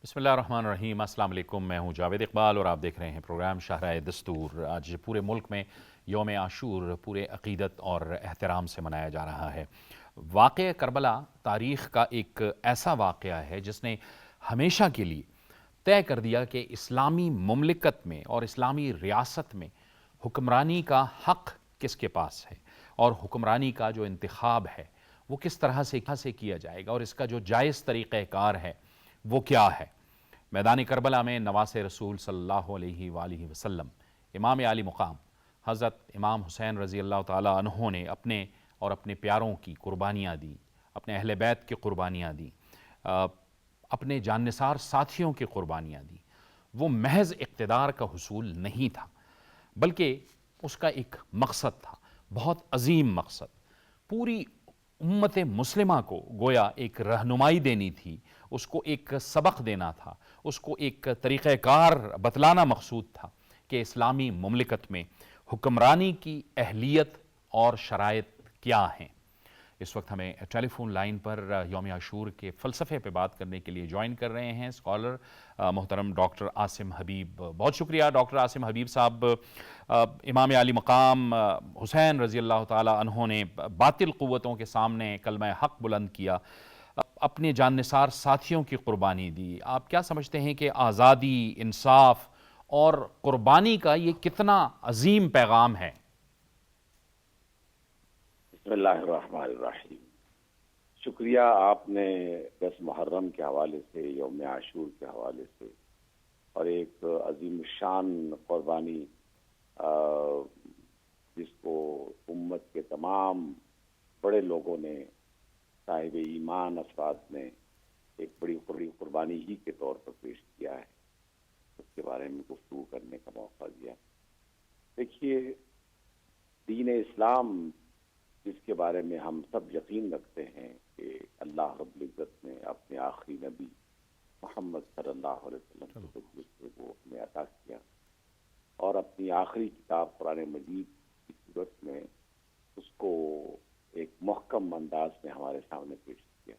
بسم اللہ الرحمن الرحیم۔ السلام علیکم، میں ہوں جاوید اقبال اور آپ دیکھ رہے ہیں پروگرام شاہراہ دستور۔ آج پورے ملک میں یوم عاشور پورے عقیدت اور احترام سے منایا جا رہا ہے۔ واقعہ کربلا تاریخ کا ایک ایسا واقعہ ہے جس نے ہمیشہ کے لیے طے کر دیا کہ اسلامی مملکت میں اور اسلامی ریاست میں حکمرانی کا حق کس کے پاس ہے، اور حکمرانی کا جو انتخاب ہے وہ کس طرح سے کیا جائے گا، اور اس کا جو جائز طریقہ کار ہے وہ کیا ہے۔ میدان کربلا میں نواس رسول صلی اللہ علیہ وآلہ وسلم امام عالی مقام حضرت امام حسین رضی اللہ تعالیٰ عنہ نے اپنے پیاروں کی قربانیاں دیں، اپنے اہل بیت کی قربانیاں دیں، اپنے جان نثار ساتھیوں کی قربانیاں دیں۔ وہ محض اقتدار کا حصول نہیں تھا، بلکہ اس کا ایک مقصد تھا، بہت عظیم مقصد۔ پوری امت مسلمہ کو گویا ایک رہنمائی دینی تھی، اس کو ایک سبق دینا تھا، اس کو ایک طریقہ کار بتلانا مقصود تھا کہ اسلامی مملکت میں حکمرانی کی اہلیت اور شرائط کیا ہیں۔ اس وقت ہمیں ٹیلی فون لائن پر یوم عاشور کے فلسفے پہ بات کرنے کے لیے جوائن کر رہے ہیں اسکالر محترم ڈاکٹر عاصم حبیب۔ بہت شکریہ ڈاکٹر عاصم حبیب صاحب۔ امام عالی مقام حسین رضی اللہ تعالیٰ عنہ نے باطل قوتوں کے سامنے کلمہ حق بلند کیا، اپنے جان نثار ساتھیوں کی قربانی دی۔ آپ کیا سمجھتے ہیں کہ آزادی، انصاف اور قربانی کا یہ کتنا عظیم پیغام ہے؟ بسم اللہ الرحمن الرحیم۔ شکریہ، آپ نے 10 محرم کے حوالے سے، یوم عاشور کے حوالے سے اور ایک عظیم شان قربانی جس کو امت کے تمام بڑے لوگوں نے، صاحب ایمان افراد نے ایک بڑی قربانی ہی کے طور پر پیش کیا ہے، اس کے بارے میں گفتگو کرنے کا موقع دیا۔ دیکھیے، دین اسلام جس کے بارے میں ہم سب یقین رکھتے ہیں کہ اللہ رب العزت نے اپنے آخری نبی محمد صلی اللہ علیہ وسلم سے وہ ہمیں عطا کیا، اور اپنی آخری کتاب قرآن مجید کی صورت میں اس کو ایک محکم انداز میں ہمارے سامنے پیش کیا۔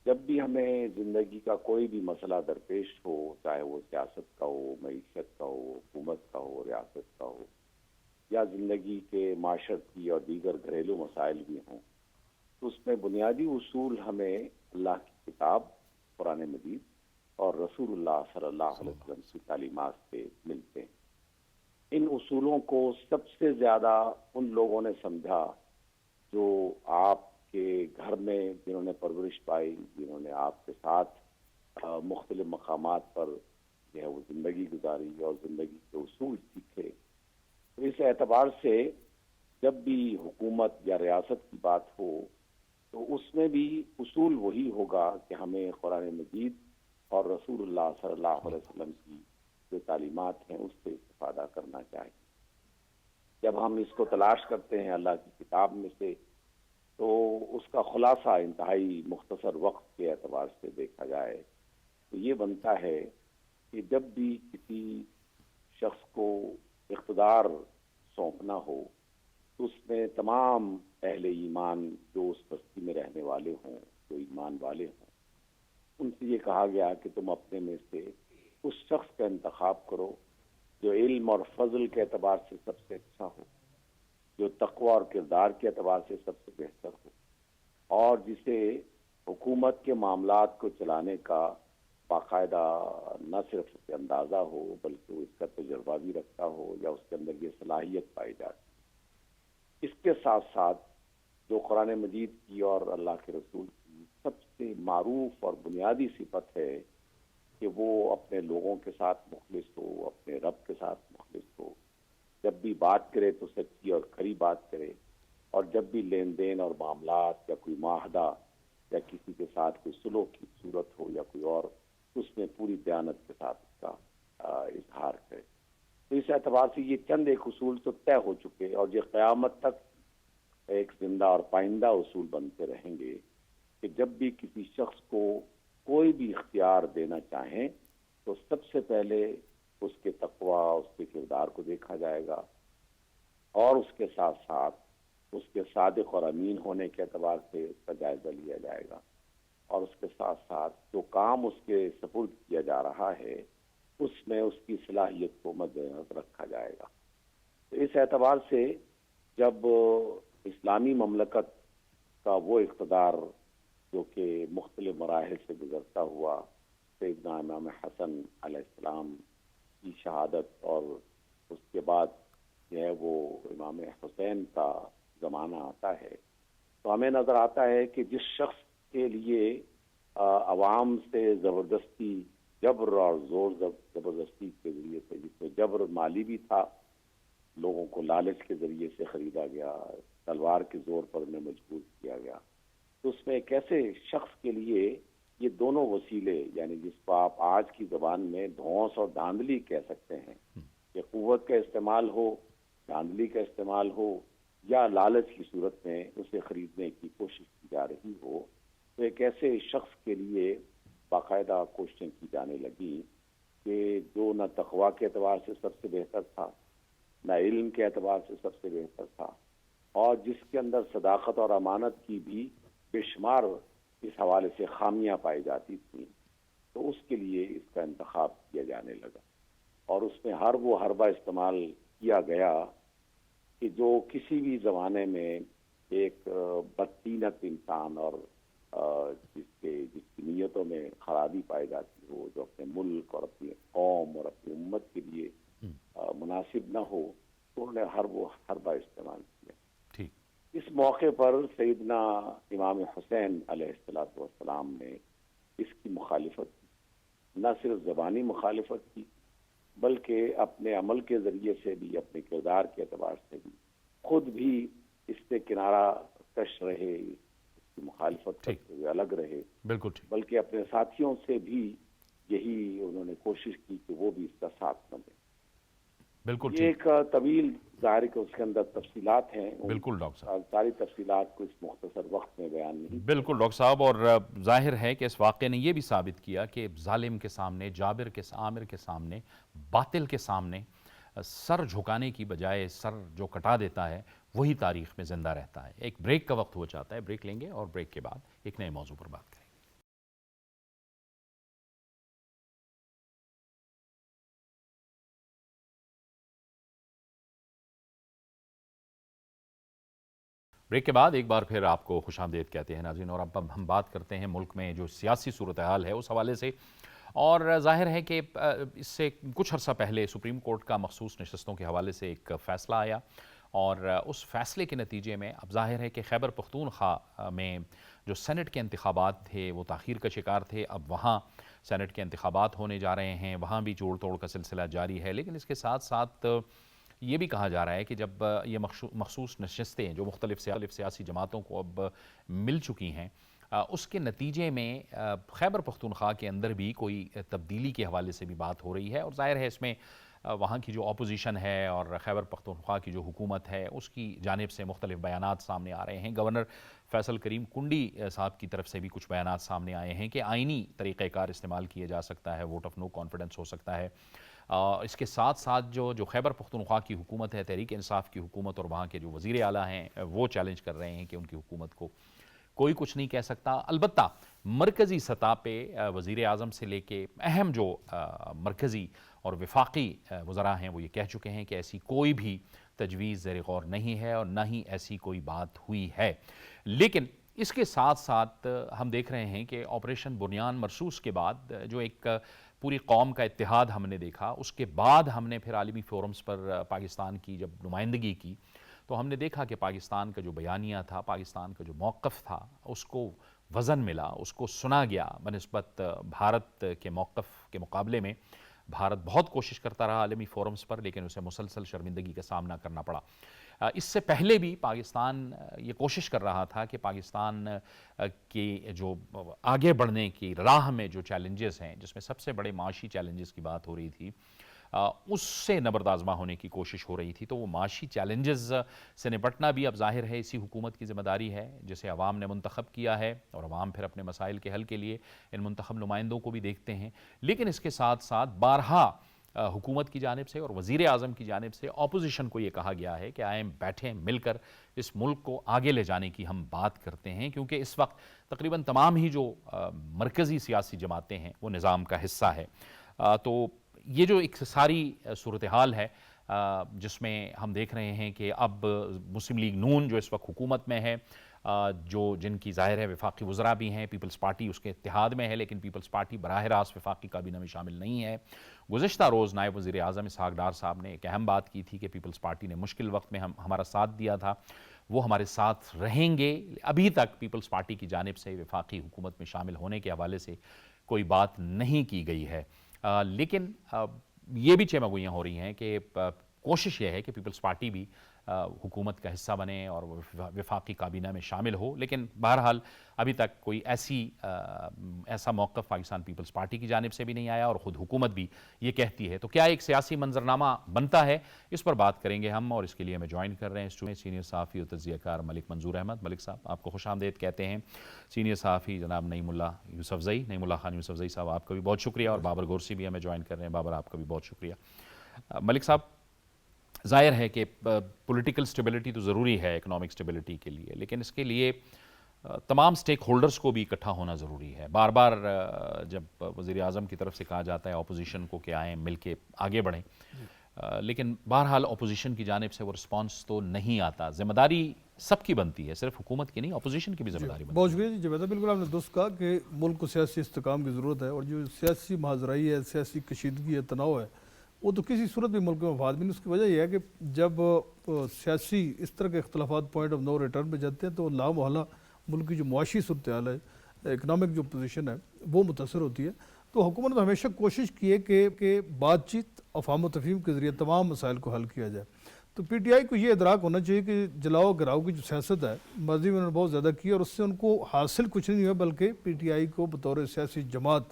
جب بھی ہمیں زندگی کا کوئی بھی مسئلہ درپیش ہو، چاہے وہ سیاست کا ہو، معیشت کا ہو، حکومت کا ہو، ریاست کا ہو، یا زندگی کے معاشرتی اور دیگر گھریلو مسائل بھی ہوں، تو اس میں بنیادی اصول ہمیں اللہ کی کتاب قرآن مجید اور رسول اللہ صلی اللہ علیہ وسلم کی تعلیمات سے ملتے ہیں۔ ان اصولوں کو سب سے زیادہ ان لوگوں نے سمجھا جو آپ کے گھر میں، جنہوں نے پرورش پائی، جنہوں نے آپ کے ساتھ مختلف مقامات پر جو ہے وہ زندگی گزاری اور زندگی کے اصول سیکھے۔ تو اس اعتبار سے جب بھی حکومت یا ریاست کی بات ہو تو اس میں بھی اصول وہی ہوگا کہ ہمیں قرآن مجید اور رسول اللہ صلی اللہ علیہ وسلم کی جو تعلیمات ہیں اس سے استفادہ کرنا چاہیے۔ جب ہم اس کو تلاش کرتے ہیں اللہ کی کتاب میں سے، تو اس کا خلاصہ انتہائی مختصر وقت کے اعتبار سے دیکھا جائے تو یہ بنتا ہے کہ جب بھی کسی شخص کو اقتدار سونپنا ہو تو اس میں تمام اہل ایمان جو اس بستی میں رہنے والے ہوں، جو ایمان والے ہوں، ان سے یہ کہا گیا کہ تم اپنے میں سے اس شخص کا انتخاب کرو جو علم اور فضل کے اعتبار سے سب سے اچھا ہو، جو تقوی اور کردار کے اعتبار سے سب سے بہتر ہو، اور جسے حکومت کے معاملات کو چلانے کا باقاعدہ نہ صرف اس کے اندازہ ہو بلکہ اس کا تجربہ بھی رکھتا ہو، یا اس کے اندر یہ صلاحیت پائی جاتی۔ اس کے ساتھ ساتھ جو قرآن مجید کی اور اللہ کے رسول کی سب سے معروف اور بنیادی صفت ہے کہ وہ اپنے لوگوں کے ساتھ مخلص ہو، اپنے رب کے ساتھ مخلص ہو، جب بھی بات کرے تو سچی اور کھری بات کرے، اور جب بھی لین دین اور معاملات یا کوئی معاہدہ یا کسی کے ساتھ کوئی سلوک کی صورت ہو یا کوئی اور، اس میں پوری دیانت کے ساتھ اس کا اظہار کرے۔ تو اس اعتبار سے یہ چند ایک اصول تو طے ہو چکے، اور یہ قیامت تک ایک زندہ اور پائندہ اصول بنتے رہیں گے کہ جب بھی کسی شخص کو کوئی بھی اختیار دینا چاہیں تو سب سے پہلے اس کے تقوی، اس کے کردار کو دیکھا جائے گا، اور اس کے ساتھ ساتھ اس کے صادق اور امین ہونے کے اعتبار سے اس کا جائزہ لیا جائے گا، اور اس کے ساتھ ساتھ جو کام اس کے سپرد کیا جا رہا ہے اس میں اس کی صلاحیت کو مد نظر رکھا جائے گا۔ تو اس اعتبار سے جب اسلامی مملکت کا وہ اقتدار جو کہ مختلف مراحل سے گزرتا ہوا سیدنا امام حسن علیہ السلام کی شہادت اور اس کے بعد جو ہے وہ امام حسین کا زمانہ آتا ہے، تو ہمیں نظر آتا ہے کہ جس شخص کے لیے عوام سے زبردستی جبر اور زبردستی کے ذریعے سے، جس میں جبر مالی بھی تھا، لوگوں کو لالچ کے ذریعے سے خریدا گیا، تلوار کے زور پر انہیں مجبور کیا گیا، تو اس میں ایک ایسے شخص کے لیے یہ دونوں وسیلے، یعنی جس کو آپ آج کی زبان میں دھونس اور دھاندلی کہہ سکتے ہیں، کہ قوت کا استعمال ہو، دھاندلی کا استعمال ہو، یا لالچ کی صورت میں اسے خریدنے کی کوشش کی جا رہی ہو، تو ایک ایسے شخص کے لیے باقاعدہ کوششیں کی جانے لگی کہ جو نہ تقویٰ کے اعتبار سے سب سے بہتر تھا، نہ علم کے اعتبار سے سب سے بہتر تھا، اور جس کے اندر صداقت اور امانت کی بھی بے شمار اس حوالے سے خامیاں پائی جاتی تھیں، تو اس کے لیے اس کا انتخاب کیا جانے لگا، اور اس میں ہر وہ حربہ استعمال کیا گیا کہ جو کسی بھی زمانے میں ایک بدطینت انسان اور جس کی نیتوں میں خرابی پائی جاتی ہو، جو اپنے ملک اور اپنی قوم اور اپنی امت کے لیے مناسب نہ ہو، تو انہوں نے ہر وہ حربہ استعمال کیا۔ ٹھیک۔ اس موقع پر سیدنا امام حسین علیہ السلام نے اس کی مخالفت کی، نہ صرف زبانی مخالفت کی بلکہ اپنے عمل کے ذریعے سے بھی، اپنے کردار کے اعتبار سے بھی خود بھی اس سے کنارہ کش رہے، اس کی مخالفت کرتے ہوئے الگ رہے، بالکل ٹھیک، بلکہ اپنے ساتھیوں سے بھی یہی انہوں نے کوشش کی کہ وہ بھی اس کا ساتھ نہ دیں۔ بالکل یہ ٹھیک، ایک طویل ظاہر کہ اس کے اندر تفصیلات ہیں، بالکل ڈاکٹر صاحب، ساری تفصیلات کو اس مختصر وقت میں بیان نہیں کیا۔ بالکل ڈاکٹر صاحب، اور ظاہر ہے کہ اس واقعے نے یہ بھی ثابت کیا کہ ظالم کے سامنے، جابر کے عامر کے سامنے، باطل کے سامنے سر جھکانے کی بجائے سر جو کٹا دیتا ہے وہی تاریخ میں زندہ رہتا ہے۔ ایک بریک کا وقت ہو جاتا ہے، بریک لیں گے اور بریک کے بعد ایک نئے موضوع پر بات کریں گے۔ بریک کے بعد ایک بار پھر آپ کو خوش آمدید کہتے ہیں ناظرین، اور اب ہم بات کرتے ہیں ملک میں جو سیاسی صورتحال ہے اس حوالے سے، اور ظاہر ہے کہ اس سے کچھ عرصہ پہلے سپریم کورٹ کا مخصوص نشستوں کے حوالے سے ایک فیصلہ آیا، اور اس فیصلے کے نتیجے میں اب ظاہر ہے کہ خیبر پختونخوا میں جو سینٹ کے انتخابات تھے وہ تاخیر کا شکار تھے، اب وہاں سینٹ کے انتخابات ہونے جا رہے ہیں، وہاں بھی جوڑ توڑ کا سلسلہ جاری ہے، لیکن اس کے ساتھ ساتھ یہ بھی کہا جا رہا ہے کہ جب یہ مخصوص نشستیں جو مختلف سیاسی جماعتوں کو اب مل چکی ہیں، اس کے نتیجے میں خیبر پختونخوا کے اندر بھی کوئی تبدیلی کے حوالے سے بھی بات ہو رہی ہے، اور ظاہر ہے اس میں وہاں کی جو اپوزیشن ہے اور خیبر پختونخوا کی جو حکومت ہے اس کی جانب سے مختلف بیانات سامنے آ رہے ہیں۔ گورنر فیصل کریم کنڈی صاحب کی طرف سے بھی کچھ بیانات سامنے آئے ہیں کہ آئینی طریقہ کار استعمال کیا جا سکتا ہے، ووٹ آف نو کانفیڈنس ہو سکتا ہے۔ اس کے ساتھ ساتھ جو خیبر پختونخوا کی حکومت ہے، تحریک انصاف کی حکومت، اور وہاں کے جو وزیر اعلیٰ ہیں وہ چیلنج کر رہے ہیں کہ ان کی حکومت کو کوئی کچھ نہیں کہہ سکتا۔ البتہ مرکزی سطح پہ وزیر اعظم سے لے کے اہم جو مرکزی اور وفاقی وزراء ہیں وہ یہ کہہ چکے ہیں کہ ایسی کوئی بھی تجویز زیر غور نہیں ہے اور نہ ہی ایسی کوئی بات ہوئی ہے۔ لیکن اس کے ساتھ ساتھ ہم دیکھ رہے ہیں کہ آپریشن بنیان مرصوص کے بعد جو ایک پوری قوم کا اتحاد ہم نے دیکھا، اس کے بعد ہم نے پھر عالمی فورمز پر پاکستان کی جب نمائندگی کی تو ہم نے دیکھا کہ پاکستان کا جو بیانیہ تھا، پاکستان کا جو موقف تھا، اس کو وزن ملا، اس کو سنا گیا بنسبت بھارت کے موقف کے مقابلے میں۔ بھارت بہت کوشش کرتا رہا عالمی فورمز پر، لیکن اسے مسلسل شرمندگی کا سامنا کرنا پڑا۔ اس سے پہلے بھی پاکستان یہ کوشش کر رہا تھا کہ پاکستان کی جو آگے بڑھنے کی راہ میں جو چیلنجز ہیں، جس میں سب سے بڑے معاشی چیلنجز کی بات ہو رہی تھی، اس سے نبرد آزما ہونے کی کوشش ہو رہی تھی، تو وہ معاشی چیلنجز سے نپٹنا بھی اب ظاہر ہے اسی حکومت کی ذمہ داری ہے جسے عوام نے منتخب کیا ہے، اور عوام پھر اپنے مسائل کے حل کے لیے ان منتخب نمائندوں کو بھی دیکھتے ہیں۔ لیکن اس کے ساتھ ساتھ بارہا حکومت کی جانب سے اور وزیر اعظم کی جانب سے اپوزیشن کو یہ کہا گیا ہے کہ آئیں بیٹھیں مل کر اس ملک کو آگے لے جانے کی ہم بات کرتے ہیں، کیونکہ اس وقت تقریباً تمام ہی جو مرکزی سیاسی جماعتیں ہیں وہ نظام کا حصہ ہے۔ تو یہ جو ایک ساری صورتحال ہے جس میں ہم دیکھ رہے ہیں کہ اب مسلم لیگ نون جو اس وقت حکومت میں ہے، جن کی ظاہر ہے وفاقی وزراء بھی ہیں، پیپلز پارٹی اس کے اتحاد میں ہے لیکن پیپلز پارٹی براہ راست وفاقی کابینہ میں شامل نہیں ہے۔ گزشتہ روز نائب وزیر اعظم اسحاق ڈار صاحب نے ایک اہم بات کی تھی کہ پیپلز پارٹی نے مشکل وقت میں ہمارا ساتھ دیا تھا، وہ ہمارے ساتھ رہیں گے۔ ابھی تک پیپلز پارٹی کی جانب سے وفاقی حکومت میں شامل ہونے کے حوالے سے کوئی بات نہیں کی گئی ہے، لیکن یہ بھی چیمگوئیاں ہو رہی ہیں کہ کوشش یہ ہے کہ پیپلز پارٹی بھی حکومت کا حصہ بنے اور وفاقی کابینہ میں شامل ہو، لیکن بہرحال ابھی تک کوئی ایسا موقف پاکستان پیپلز پارٹی کی جانب سے بھی نہیں آیا اور خود حکومت بھی یہ کہتی ہے۔ تو کیا ایک سیاسی منظرنامہ بنتا ہے؟ اس پر بات کریں گے ہم، اور اس کے لیے ہمیں جوائن کر رہے ہیں سینئر صحافی اور تجزیہ کار ملک منظور احمد۔ ملک صاحب آپ کو خوش آمدید کہتے ہیں۔ سینئر صحافی جناب نعیم اللہ خان یوسفزئی صاحب آپ کا بھی بہت شکریہ، اور بابر گورسی بھی ہمیں جوائن کر رہے ہیں۔ بابر آپ کا بھی بہت شکریہ۔ ملک صاحب، ظاہر ہے کہ پولیٹیکل سٹیبلٹی تو ضروری ہے اکنامک سٹیبلٹی کے لیے، لیکن اس کے لیے تمام سٹیک ہولڈرز کو بھی اکٹھا ہونا ضروری ہے۔ بار بار جب وزیر اعظم کی طرف سے کہا جاتا ہے اپوزیشن کو کہ آئیں مل کے آگے بڑھیں، لیکن بہرحال اپوزیشن کی جانب سے وہ رسپانس تو نہیں آتا۔ ذمہ داری سب کی بنتی ہے، صرف حکومت کی نہیں، اپوزیشن کی بھی ذمہ داری بنتی ہے۔ بہت شکریہ جی جوید، بالکل آپ نے درست کہا کہ ملک کو سیاسی استحکام کی ضرورت ہے، اور جو سیاسی مہاجرائی ہے، سیاسی کشیدگی ہے، تناؤ ہے، وہ تو کسی صورت بھی ملک میں مفاد بھی نہیں۔ اس کی وجہ یہ ہے کہ جب سیاسی اس طرح کے اختلافات پوائنٹ آف نو ریٹرن پہ جاتے ہیں تو لا محالہ ملک کی جو معاشی صورتحال ہے، اکنامک جو پوزیشن ہے، وہ متاثر ہوتی ہے۔ تو حکومت نے ہمیشہ کوشش کی ہے کہ بات چیت، افہام و تفہیم کے ذریعے تمام مسائل کو حل کیا جائے۔ تو پی ٹی آئی کو یہ ادراک ہونا چاہیے کہ جلاؤ گراؤ کی جو سیاست ہے ماضی میں انہوں نے بہت زیادہ کی، اور اس سے ان کو حاصل کچھ نہیں ہوا، بلکہ پی ٹی آئی کو بطور سیاسی جماعت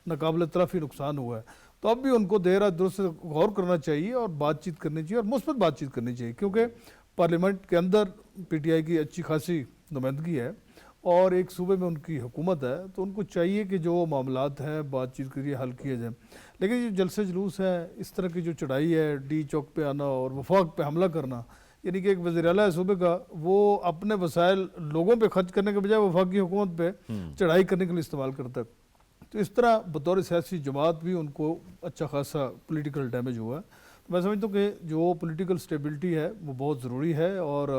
ناقابل تلافی نقصان ہوا ہے۔ تو اب بھی ان کو دیر درست غور کرنا چاہیے اور بات چیت کرنی چاہیے، اور مثبت بات چیت کرنی چاہیے، کیونکہ پارلیمنٹ کے اندر پی ٹی آئی کی اچھی خاصی نمائندگی ہے اور ایک صوبے میں ان کی حکومت ہے، تو ان کو چاہیے کہ جو معاملات ہیں بات چیت کے ذریعے حل کیے جائیں۔ لیکن یہ جلسے جلوس ہے، اس طرح کی جو چڑھائی ہے، ڈی چوک پہ آنا اور وفاق پہ حملہ کرنا، یعنی کہ ایک وزیر اعلیٰ صوبے کا وہ اپنے وسائل لوگوں پہ خرچ کرنے کے بجائے وفاقی حکومت پہ چڑھائی کرنے کے لیے استعمال کرتا ہے۔ تو اس طرح بطور سیاسی جماعت بھی ان کو اچھا خاصا پولیٹیکل ڈیمیج ہوا ہے۔ تو میں سمجھتا ہوں کہ جو پولیٹیکل سٹیبلٹی ہے وہ بہت ضروری ہے، اور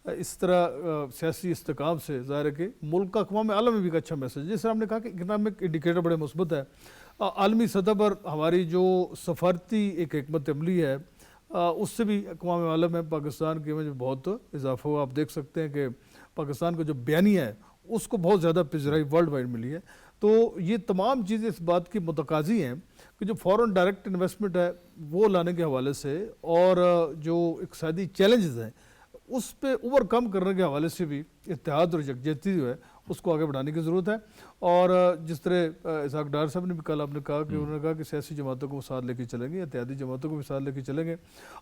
اس طرح سیاسی استحکام سے ظاہر ہے کہ ملک کا اقوام عالم میں بھی ایک اچھا میسج، جیسے ہم نے کہا کہ اکنامک انڈیکیٹر بڑے مثبت ہے۔ عالمی سطح پر ہماری جو سفارتی ایک حکمت عملی ہے، اس سے بھی اقوام عالم میں پاکستان کے میں بہت اضافہ ہوا۔ آپ دیکھ سکتے ہیں کہ پاکستان کا جو بیانیہ ہے اس کو بہت زیادہ پذیرائی ورلڈ وائڈ ملی ہے۔ تو یہ تمام چیزیں اس بات کی متقاضی ہیں کہ جو فورن ڈائریکٹ انویسٹمنٹ ہے وہ لانے کے حوالے سے، اور جو اقتصادی چیلنجز ہیں اس پہ اوور کم کرنے کے حوالے سے بھی اتحاد اور یکجہتی جو ہے اس کو آگے بڑھانے کی ضرورت ہے۔ اور جس طرح اسحاق ڈار صاحب نے بھی کل آپ نے کہا کہ انہوں نے کہا کہ سیاسی جماعتوں کو ساتھ لے کے چلیں گے، اتحادی جماعتوں کو بھی ساتھ لے کے چلیں گے،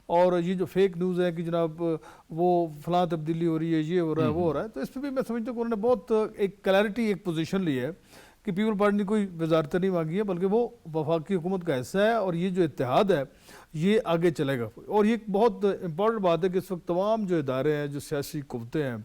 اور یہ جو فیک نیوز ہے کہ جناب وہ فلاں تبدیلی ہو رہی ہے، یہ ہو رہا ہے، وہ ہو رہا ہے، تو اس پہ بھی میں سمجھتا ہوں کہ انہوں نے بہت ایک کلیئرٹی، ایک پوزیشن لی ہے کہ پیپل پارٹی نے کوئی وزارتیں نہیں مانگی ہے، بلکہ وہ وفاقی حکومت کا حصہ ہے، اور یہ جو اتحاد ہے یہ آگے چلے گا۔ اور یہ ایک بہت امپورٹنٹ بات ہے کہ اس وقت تمام جو ادارے ہیں، جو سیاسی قوتیں ہیں،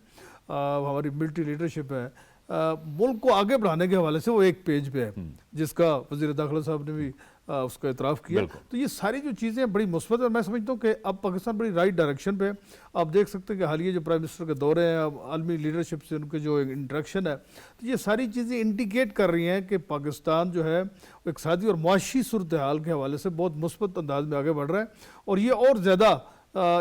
ہماری ملٹری لیڈرشپ ہے، ملک کو آگے بڑھانے کے حوالے سے وہ ایک پیج پہ ہے، جس کا وزیر داخلہ صاحب نے بھی اس کا اعتراف کیا۔ تو یہ ساری جو چیزیں بڑی مثبت ہیں، اور میں سمجھتا ہوں کہ اب پاکستان بڑی رائٹ ڈائریکشن پہ۔ آپ دیکھ سکتے ہیں کہ حالیہ جو پرائم منسٹر کے دورے ہیں، عالمی لیڈرشپ سے ان کے جو انٹریکشن ہے، تو یہ ساری چیزیں انڈیکیٹ کر رہی ہیں کہ پاکستان جو ہے وہ اقتصادی اور معاشی صورتحال کے حوالے سے بہت مثبت انداز میں آگے بڑھ رہا ہے، اور یہ اور زیادہ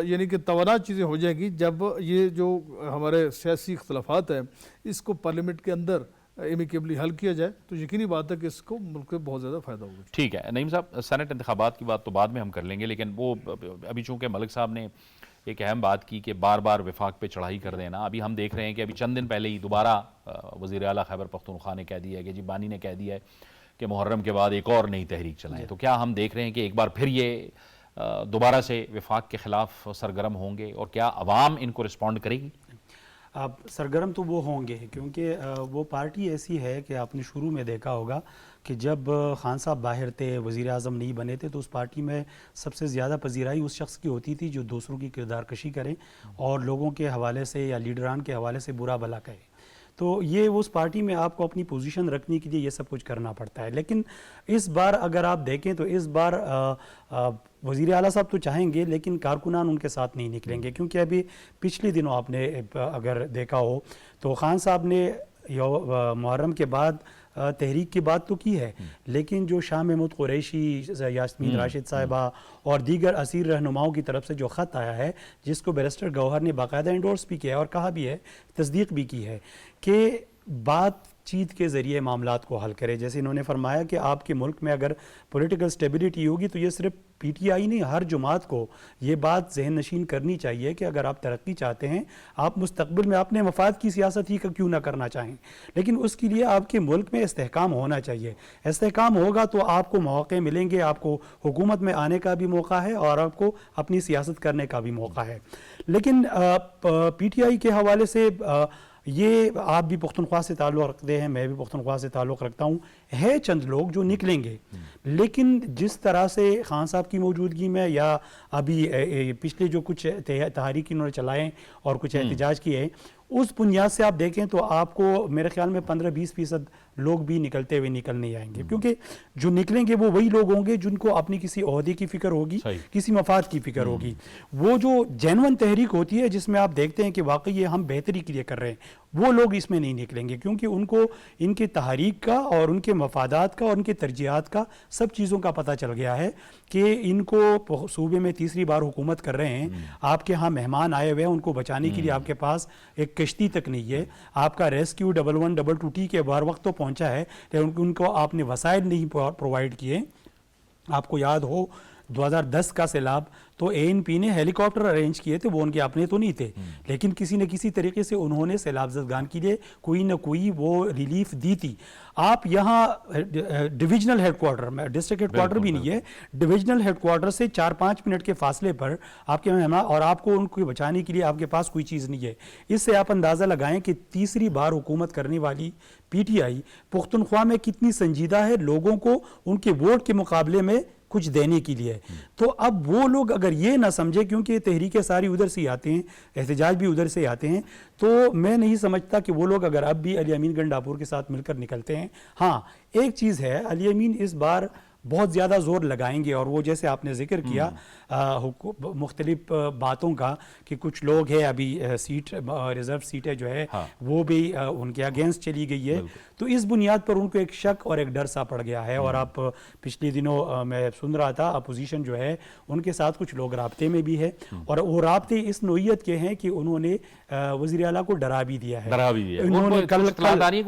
یعنی کہ توانا چیزیں ہو جائیں گی جب یہ جو ہمارے سیاسی اختلافات ہیں اس کو پارلیمنٹ کے اندر ایمیکیبلی حل کیا جائے، تو یقینی بات ہے کہ اس کو ملک کو بہت زیادہ فائدہ ہوگا۔ ٹھیک ہے نعیم صاحب، سینٹ انتخابات کی بات تو بعد میں ہم کر لیں گے، لیکن وہ ابھی چونکہ ملک صاحب نے ایک اہم بات کی کہ بار بار وفاق پہ چڑھائی کر دینا، ابھی ہم دیکھ رہے ہیں کہ ابھی چند دن پہلے ہی دوبارہ وزیر اعلیٰ خیبر پختونخوا نے کہہ دیا ہے کہ جی بانی نے کہہ دیا ہے کہ محرم کے بعد ایک اور نئی تحریک چلائیں۔ تو کیا ہم دیکھ رہے ہیں کہ ایک بار پھر یہ دوبارہ سے وفاق کے خلاف سرگرم ہوں گے، اور کیا عوام ان کو رسپونڈ کرے گی؟ اب سرگرم تو وہ ہوں گے، کیونکہ وہ پارٹی ایسی ہے کہ آپ نے شروع میں دیکھا ہوگا کہ جب خان صاحب باہر تھے، وزیر اعظم نہیں بنے تھے، تو اس پارٹی میں سب سے زیادہ پذیرائی اس شخص کی ہوتی تھی جو دوسروں کی کردار کشی کریں اور لوگوں کے حوالے سے یا لیڈران کے حوالے سے برا بھلا کہے. تو یہ اس پارٹی میں آپ کو اپنی پوزیشن رکھنے کے لیے یہ سب کچھ کرنا پڑتا ہے. لیکن اس بار اگر آپ دیکھیں تو اس بار وزیر اعلیٰ صاحب تو چاہیں گے لیکن کارکنان ان کے ساتھ نہیں نکلیں گے، کیونکہ ابھی پچھلے دنوں آپ نے اگر دیکھا ہو تو خان صاحب نے محرم کے بعد تحریک کی بات تو کی ہے، لیکن جو شاہ محمود قریشی، یاسمین راشد صاحبہ اور دیگر اسیر رہنماؤں کی طرف سے جو خط آیا ہے، جس کو بیرسٹر گوہر نے باقاعدہ انڈورس بھی کیا ہے اور کہا بھی ہے، تصدیق بھی کی ہے کہ بات چیت کے ذریعے معاملات کو حل کرے. جیسے انہوں نے فرمایا کہ آپ کے ملک میں اگر پولیٹیکل سٹیبلٹی ہوگی تو یہ صرف پی ٹی آئی نہیں، ہر جماعت کو یہ بات ذہن نشین کرنی چاہیے کہ اگر آپ ترقی چاہتے ہیں، آپ مستقبل میں اپنے مفاد کی سیاست ہی کیوں نہ کرنا چاہیں، لیکن اس کے لیے آپ کے ملک میں استحکام ہونا چاہیے. استحکام ہوگا تو آپ کو مواقع ملیں گے، آپ کو حکومت میں آنے کا بھی موقع ہے اور آپ کو اپنی سیاست کرنے کا بھی موقع ہے. لیکن پی ٹی آئی کے حوالے سے یہ آپ بھی پختونخوا سے تعلق رکھتے ہیں، میں بھی پختونخوا سے تعلق رکھتا ہوں، ہے چند لوگ جو نکلیں گے، لیکن جس طرح سے خان صاحب کی موجودگی میں یا ابھی پچھلے جو کچھ تحریک انہوں نے چلائیں اور کچھ احتجاج کیے، اس بنیاد سے آپ دیکھیں تو آپ کو میرے خیال میں 15-20% لوگ بھی نکلتے ہوئے نکل نہیں آئیں گے، کیونکہ جو نکلیں گے وہ وہی لوگ ہوں گے جن کو اپنی کسی عہدے کی فکر ہوگی، کسی مفاد کی فکر ہوگی. وہ جو جینون تحریک ہوتی ہے جس میں آپ دیکھتے ہیں کہ واقعی یہ ہم بہتری کے لیے کر رہے ہیں، وہ لوگ اس میں نہیں نکلیں گے، کیونکہ ان کو ان کے تحریک کا اور ان کے مفادات کا اور ان کے ترجیحات کا سب چیزوں کا پتہ چل گیا ہے کہ ان کو صوبے میں تیسری بار حکومت کر رہے ہیں. آپ کے ہاں مہمان آئے ہوئے ہیں، ان کو بچانے کے لیے آپ کے پاس ایک کشتی تک نہیں ہے. آپ کا ریسکیو 11-12 کے بار وقت تو پہنچا ہے لیکن ان کو آپ نے وسائل نہیں پرووائڈ کیے. آپ کو یاد ہو 2010 کا سیلاب تو اے این پی نے ہیلی کاپٹر ارینج کیے تھے، وہ ان کے اپنے تو نہیں تھے، لیکن کسی نہ کسی طریقے سے انہوں نے سیلاب زدگان کے لیے کوئی نہ کوئی وہ ریلیف دی تھی. آپ یہاں ڈویژنل ہیڈ کوارٹر میں، ڈسٹرکٹ ہیڈ کوارٹر بھی نہیں ہے، ڈویژنل ہیڈ کوارٹر سے 4-5 منٹ کے فاصلے پر آپ کے مہمان، اور آپ کو ان کو بچانے کے لیے آپ کے پاس کوئی چیز نہیں ہے. اس سے آپ اندازہ لگائیں کہ تیسری بار حکومت کرنے والی پی ٹی آئی پختونخوا میں کتنی سنجیدہ ہے لوگوں کو ان کے ووٹ کے مقابلے میں کچھ دینے کے لیے. تو اب وہ لوگ اگر یہ نہ سمجھے، کیونکہ تحریکیں ساری ادھر سے آتے ہیں، احتجاج بھی ادھر سے آتے ہیں، تو میں نہیں سمجھتا کہ وہ لوگ اگر اب بھی علی امین گنڈاپور کے ساتھ مل کر نکلتے ہیں. ہاں ایک چیز ہے، علی امین اس بار بہت زیادہ زور لگائیں گے، اور وہ جیسے آپ نے ذکر کیا مختلف باتوں کا کہ کچھ لوگ ہیں ابھی سیٹ ریزرو سیٹیں جو ہے وہ بھی ان کے اگینسٹ چلی گئی ہے، تو اس بنیاد پر ان کو ایک شک اور ایک ڈر سا پڑ گیا ہے. اور آپ پچھلے دنوں میں سن رہا تھا اپوزیشن جو ہے ان کے ساتھ کچھ لوگ رابطے میں بھی ہے، اور وہ رابطے اس نوعیت کے ہیں کہ انہوں نے وزیر اعلیٰ کو ڈرا بھی دیا ہے. انہوں نے کل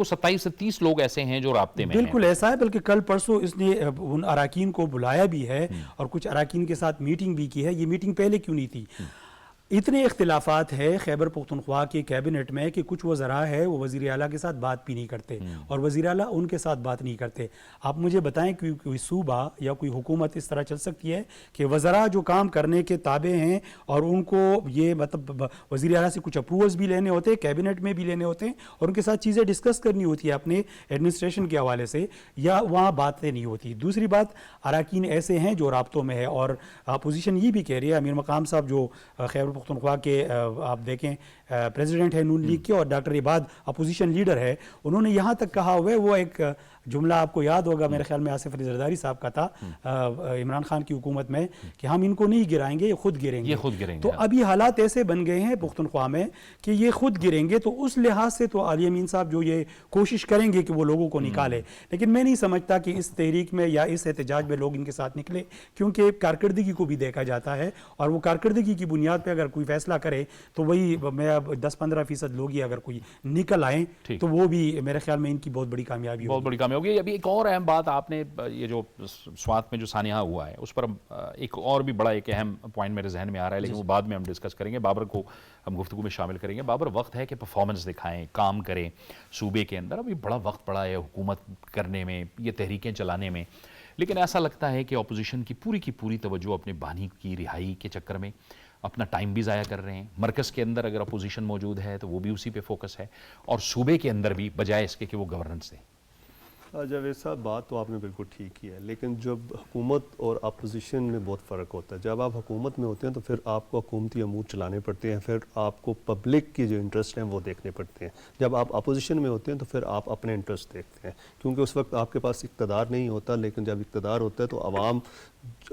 27 سے 30 لوگ ایسے ہیں جو رابطے میں ہیں. بالکل ایسا ہے، بلکہ کل پرسوں اس نے ان اراکین کو بلایا بھی ہے اور کچھ اراکین کے ساتھ میٹنگ بھی کی ہے. یہ میٹنگ پہلے کیوں نہیں تھی؟ اتنے اختلافات ہے خیبر پختونخوا کے کیبنٹ میں کہ کچھ وزراء ہے وہ وزیر اعلیٰ کے ساتھ بات بھی نہیں کرتے اور وزیر اعلیٰ ان کے ساتھ بات نہیں کرتے. آپ مجھے بتائیں کہ کوئی صوبہ یا کوئی حکومت اس طرح چل سکتی ہے کہ وزراء جو کام کرنے کے تابع ہیں اور ان کو یہ مطلب وزیر اعلیٰ سے کچھ اپروولز بھی لینے ہوتے ہیں، کیبنٹ میں بھی لینے ہوتے ہیں، اور ان کے ساتھ چیزیں ڈسکس کرنی ہوتی ہے اپنے ایڈمنسٹریشن کے حوالے سے، یا وہاں باتیں نہیں ہوتی. دوسری بات، اراکین ایسے ہیں جو رابطوں میں ہے، اور اپوزیشن یہ بھی کہہ رہی ہے. امیر مقام صاحب جو خیبر پختونخوا کے آپ دیکھیں پریزیڈنٹ ہے نون لیگ کے اور ڈاکٹر عباد اپوزیشن لیڈر ہے، انہوں نے یہاں تک کہا ہوا ہے، وہ ایک جملہ آپ کو یاد ہوگا میرے خیال میں آصف علی زرداری صاحب کا تھا عمران خان کی حکومت میں، کہ ہم ان کو نہیں گرائیں گے، یہ خود گریں گے. تو ابھی حالات ایسے بن گئے ہیں پختونخوا میں کہ یہ خود گریں گے. تو اس لحاظ سے تو علی امین صاحب جو یہ کوشش کریں گے کہ وہ لوگوں کو نکالے، لیکن میں نہیں سمجھتا کہ اس تحریک میں یا اس احتجاج میں لوگ ان کے ساتھ نکلے، کیونکہ کارکردگی کو بھی دیکھا جاتا ہے، اور وہ کارکردگی کی بنیاد پہ اگر کوئی فیصلہ کرے تو وہی میں 10-15% لوگ ہی اگر کوئی نکل آئیں تو وہ بھی میرے خیال میں ان کی بہت بڑی کامیابی ہوگی. ابھی ایک اور اہم بات آپ نے یہ جو سوات میں جو سانحہ ہوا ہے اس پر ایک اور بھی بڑا ایک اہم پوائنٹ میرے ذہن میں آ رہا ہے، لیکن وہ بعد میں ہم ڈسکس کریں گے. بابر کو ہم گفتگو میں شامل کریں گے. بابر، وقت ہے کہ پرفارمنس دکھائیں، کام کریں صوبے کے اندر. ابھی بڑا وقت پڑا ہے حکومت کرنے میں، یہ تحریکیں چلانے میں. لیکن ایسا لگتا ہے کہ اپوزیشن کی پوری توجہ اپنے بانی کی رہائی کے چکر میں اپنا ٹائم بھی ضائع کر رہے ہیں. مرکز کے اندر اگر اپوزیشن موجود ہے تو وہ بھی اسی پہ فوکس ہے, اور صوبے کے اندر بھی بجائے اس کے کہ وہ گورننس دیں. جاوید صاحب بات تو آپ نے بالکل ٹھیک کی ہے, لیکن جب حکومت اور اپوزیشن میں بہت فرق ہوتا ہے. جب آپ حکومت میں ہوتے ہیں تو پھر آپ کو حکومتی امور چلانے پڑتے ہیں, پھر آپ کو پبلک کے جو انٹرسٹ ہیں وہ دیکھنے پڑتے ہیں. جب آپ اپوزیشن میں ہوتے ہیں تو پھر آپ اپنے انٹرسٹ دیکھتے ہیں, کیونکہ اس وقت آپ کے پاس اقتدار نہیں ہوتا. لیکن جب اقتدار ہوتا ہے تو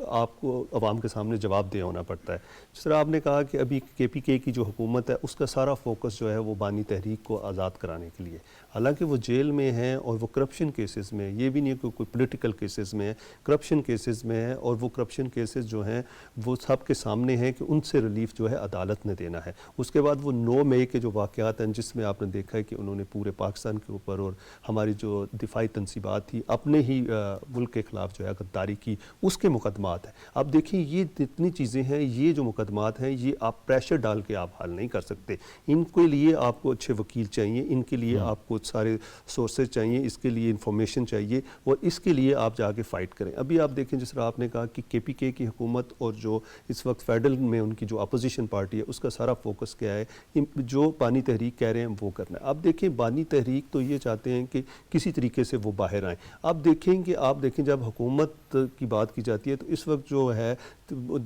آپ کو عوام کے سامنے جواب دہ ہونا پڑتا ہے. جس طرح آپ نے کہا کہ ابھی کے پی کے کی جو حکومت ہے اس کا سارا فوکس جو ہے وہ بانی تحریک کو آزاد کرانے کے لیے, حالانکہ وہ جیل میں ہیں اور وہ کرپشن کیسز میں, یہ بھی نہیں کہ کوئی پولیٹیکل کیسز میں ہے, کرپشن کیسز میں ہے, اور وہ کرپشن کیسز جو ہیں وہ سب کے سامنے ہیں کہ ان سے ریلیف جو ہے عدالت نے دینا ہے. اس کے بعد وہ 9 مئی کے جو واقعات ہیں جس میں آپ نے دیکھا ہے کہ انہوں نے پورے پاکستان کے اوپر اور ہماری جو دفاعی تنصیبات تھی اپنے ہی ملک کے خلاف جو ہے غداری کی, اس کے مقدمات ہیں. اب دیکھیں یہ جتنی چیزیں ہیں, یہ جو مقدمات ہیں یہ آپ پریشر ڈال کے آپ حل نہیں کر سکتے. ان کے لیے آپ کو اچھے وکیل چاہیے, ان کے لیے آپ کو سارے سورسز چاہیے, اس کے لیے انفارمیشن چاہیے, اور اس کے لیے آپ جا کے فائٹ کریں. ابھی آپ دیکھیں جس طرح آپ نے کہا کہ کے پی کے کی حکومت اور جو اس وقت فیڈرل میں ان کی جو اپوزیشن پارٹی ہے اس کا سارا فوکس کیا ہے, جو بانی تحریک کہہ رہے ہیں وہ کرنا ہے. اب دیکھیں بانی تحریک تو یہ چاہتے ہیں کہ کسی طریقے سے وہ باہر آئیں. اب دیکھیں جب حکومت کی بات کی جاتی ہے تو اس وقت جو ہے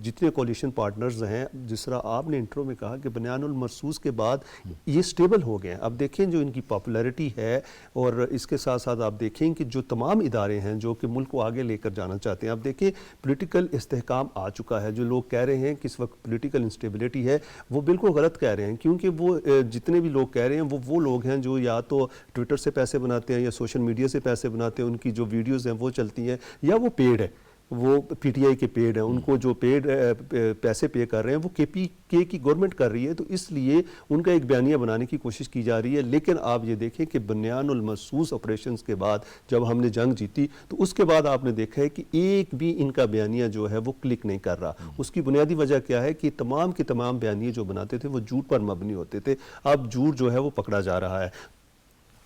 جتنے کولیشن پارٹنرز ہیں, جس طرح آپ نے انٹرو میں کہا کہ بنیان المرصوص کے بعد یہ سٹیبل ہو گئے ہیں. اب دیکھیں جو ان کی پاپولیرٹی ہے, اور اس کے ساتھ ساتھ آپ دیکھیں کہ جو تمام ادارے ہیں جو کہ ملک کو آگے لے کر جانا چاہتے ہیں. اب دیکھیں پولیٹیکل استحکام آ چکا ہے. جو لوگ کہہ رہے ہیں کہ اس وقت پولیٹیکل انسٹیبلٹی ہے وہ بالکل غلط کہہ رہے ہیں, کیونکہ وہ جتنے بھی لوگ کہہ رہے ہیں وہ لوگ ہیں جو یا تو ٹویٹر سے پیسے بناتے ہیں یا سوشل میڈیا سے پیسے بناتے ہیں, ان کی جو ویڈیوز ہیں وہ چلتی ہیں, یا وہ پیڈ ہے, وہ پی ٹی آئی کے پیڈ ہیں, ان کو جو پیڈ پیسے پے کر رہے ہیں وہ کے پی کے کی گورنمنٹ کر رہی ہے. تو اس لیے ان کا ایک بیانیہ بنانے کی کوشش کی جا رہی ہے. لیکن آپ یہ دیکھیں کہ بنیان المرصوص آپریشنز کے بعد جب ہم نے جنگ جیتی تو اس کے بعد آپ نے دیکھا ہے کہ ایک بھی ان کا بیانیہ جو ہے وہ کلک نہیں کر رہا. اس کی بنیادی وجہ کیا ہے کہ تمام کے تمام بیانیے جو بناتے تھے وہ جھوٹ پر مبنی ہوتے تھے. اب جھوٹ جو ہے وہ پکڑا جا رہا ہے.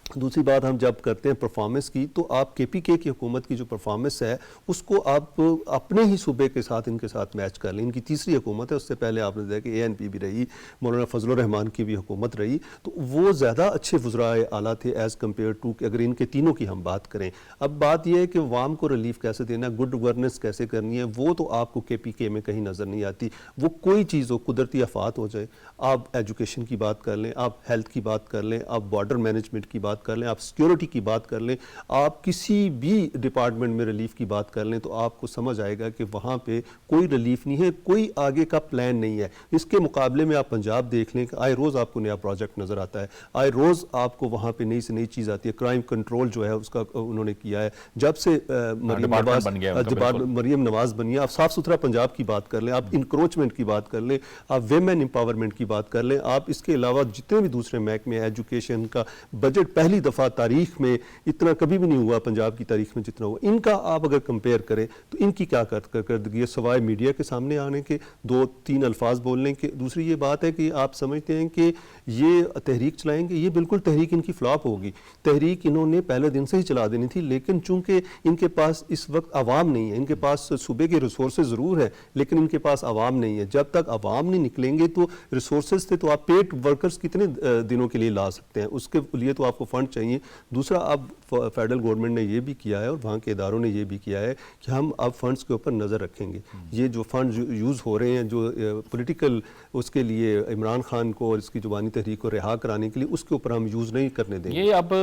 دوسری بات ہم جب کرتے ہیں پرفارمنس کی, تو آپ کے پی کے کی حکومت کی جو پرفارمنس ہے اس کو آپ اپنے ہی صوبے کے ساتھ ان کے ساتھ میچ کر لیں. ان کی تیسری حکومت ہے, اس سے پہلے آپ نے دیکھا کہ اے این پی بھی رہی, مولانا فضل الرحمان کی بھی حکومت رہی, تو وہ زیادہ اچھے وزراء اعلیٰ تھے ایز کمپیئر ٹو کہ اگر ان کے تینوں کی ہم بات کریں. اب بات یہ ہے کہ عوام کو ریلیف کیسے دینا, گڈ گورننس کیسے کرنی ہے, وہ تو آپ کو کے پی کے میں کہیں نظر نہیں آتی. وہ کوئی چیز ہو, قدرتی آفات ہو جائے, آپ ایجوکیشن کی بات کر لیں, آپ ہیلتھ کی بات کر لیں, آپ بارڈر مینجمنٹ کی بات کر لیں, آپ سیکورٹی کی بات کر لیں, آپ کسی بھی ڈپارٹمنٹ میں ریلیف کی بات کر لیں, تو آپ کو سمجھ آئے گا کہ وہاں پہ کوئی ریلیف نہیں ہے, کوئی آگے کا پلان نہیں ہے. اس کے مقابلے میں آپ پنجاب دیکھ لیں کہ آئے روز آپ کو نیا پروجیکٹ نظر آتا ہے, آئے روز آپ کو وہاں پہ نئی سے نئی چیز آتی ہے. کرائم کنٹرول جو ہے اس کا انہوں نے کیا ہے جب سے مریم نواز بنی ہے. آپ صاف ستھرا پنجاب کی بات کر لیں, آپ انکروچمنٹ کی بات کر لیں, آپ ویمن امپاورمنٹ کی بات کر لیں, آپ اس کے علاوہ جتنے بھی دوسرے محکمے, ایجوکیشن کا بجٹ پہلی دفعہ تاریخ میں اتنا کبھی بھی نہیں ہوا پنجاب کی تاریخ میں جتنا ہوا. ان کا آپ اگر کمپیئر کریں تو ان کی کیا کارکردگی ہے سوائے میڈیا کے سامنے آنے کے, 2-3 الفاظ بولنے کے. دوسری یہ بات ہے کہ آپ سمجھتے ہیں کہ یہ تحریک چلائیں گے, یہ بالکل تحریک ان کی فلاپ ہوگی. تحریک انہوں نے پہلے دن سے ہی چلا دینی تھی, لیکن چونکہ ان کے پاس اس وقت عوام نہیں ہے, ان کے پاس صوبے کے ریسورسز ضرور ہیں لیکن ان کے پاس عوام نہیں ہے. جب تک عوام نہیں نکلیں گے تو ریسورسز تھے تو آپ پیڈ ورکرز کتنے دنوں کے لیے لا سکتے ہیں, اس کے لیے تو آپ کو فنڈ چاہیے. دوسرا اب فیڈرل گورنمنٹ نے یہ بھی کیا ہے اور وہاں کے اداروں نے یہ بھی کیا ہے کہ ہم اب فنڈز کے اوپر نظر رکھیں گے. یہ جو فنڈ یوز ہو رہے ہیں جو پولیٹیکل اس کے لیے عمران خان کو اور اس کی زبانی تحریک کو رہا کرانے کے لیے, اس کے اوپر ہم یوز نہیں کرنے دیں گے. یہ اب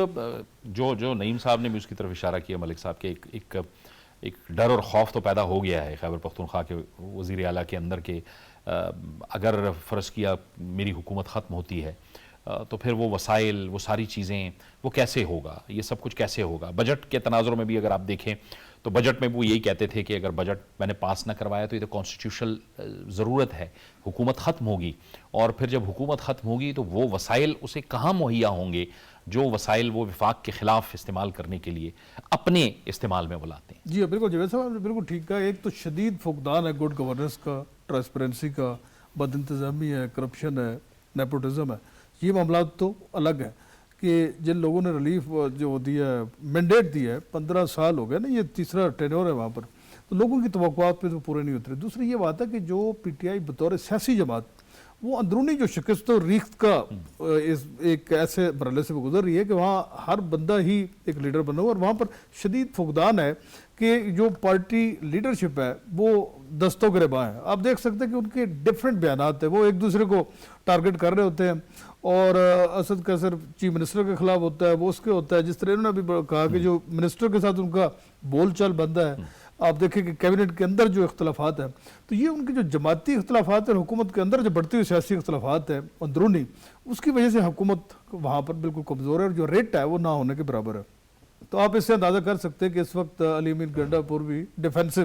جو نعیم صاحب نے بھی اس کی طرف اشارہ کیا, ملک صاحب کے ایک ڈر اور خوف تو پیدا ہو گیا ہے خیبر پختونخوا کے وزیر اعلیٰ کے اندر کہ اگر فرض کیا میری حکومت ختم ہوتی ہے تو پھر وہ وسائل, وہ ساری چیزیں, وہ کیسے ہوگا, یہ سب کچھ کیسے ہوگا. بجٹ کے تناظر میں بھی اگر آپ دیکھیں تو بجٹ میں وہ یہی کہتے تھے کہ اگر بجٹ میں نے پاس نہ کروایا تو یہ تو کانسٹیٹیوشنل ضرورت ہے, حکومت ختم ہوگی, اور پھر جب حکومت ختم ہوگی تو وہ وسائل اسے کہاں مہیا ہوں گے جو وسائل وہ وفاق کے خلاف استعمال کرنے کے لیے اپنے استعمال میں وہ لاتے ہیں. جی بالکل جاوید صاحب آپ نے بالکل ٹھیک کہا. ایک تو شدید فقدان ہے گڈ گورننس کا, ٹرانسپیرنسی کا, بد انتظامی ہے, کرپشن ہے, نیپوٹزم ہے. یہ معاملات تو الگ ہیں کہ جن لوگوں نے ریلیف جو دیا ہے مینڈیٹ دیا ہے 15 سال ہو گئے نا، یہ تیسرا ٹینور ہے وہاں پر، تو لوگوں کی توقعات پہ تو پورے نہیں اترے۔ دوسری یہ بات ہے کہ جو پی ٹی آئی بطور سیاسی جماعت وہ اندرونی جو شکست و ریخت کا ایک ایسے مرحلے سے گزر رہی ہے کہ وہاں ہر بندہ ہی ایک لیڈر بنا ہوا، اور وہاں پر شدید فقدان ہے کہ جو پارٹی لیڈرشپ ہے وہ دستوں گریباں ہے۔ آپ دیکھ سکتے ہیں کہ ان کے ڈیفرنٹ بیانات ہیں، وہ ایک دوسرے کو ٹارگٹ کر رہے ہوتے ہیں، اور اسد قیصر چیف منسٹر کے خلاف ہوتا ہے، وہ اس کے ہوتا ہے، جس طرح انہوں نے بھی کہا کہ جو منسٹر کے ساتھ ان کا بول چال بنتا ہے، آپ دیکھیں کہ کیبنٹ کے اندر جو اختلافات ہیں، تو یہ ان کے جو جماعتی اختلافات ہیں، حکومت کے اندر جو بڑھتی ہوئی سیاسی اختلافات ہیں اندرونی، اس کی وجہ سے حکومت وہاں پر بالکل کمزور ہے، اور جو ریٹ ہے وہ نہ ہونے کے برابر ہے۔ تو آپ اس سے اندازہ کر سکتے ہیں کہ اس وقت علی امین گنڈا پور بھی ڈیفینسو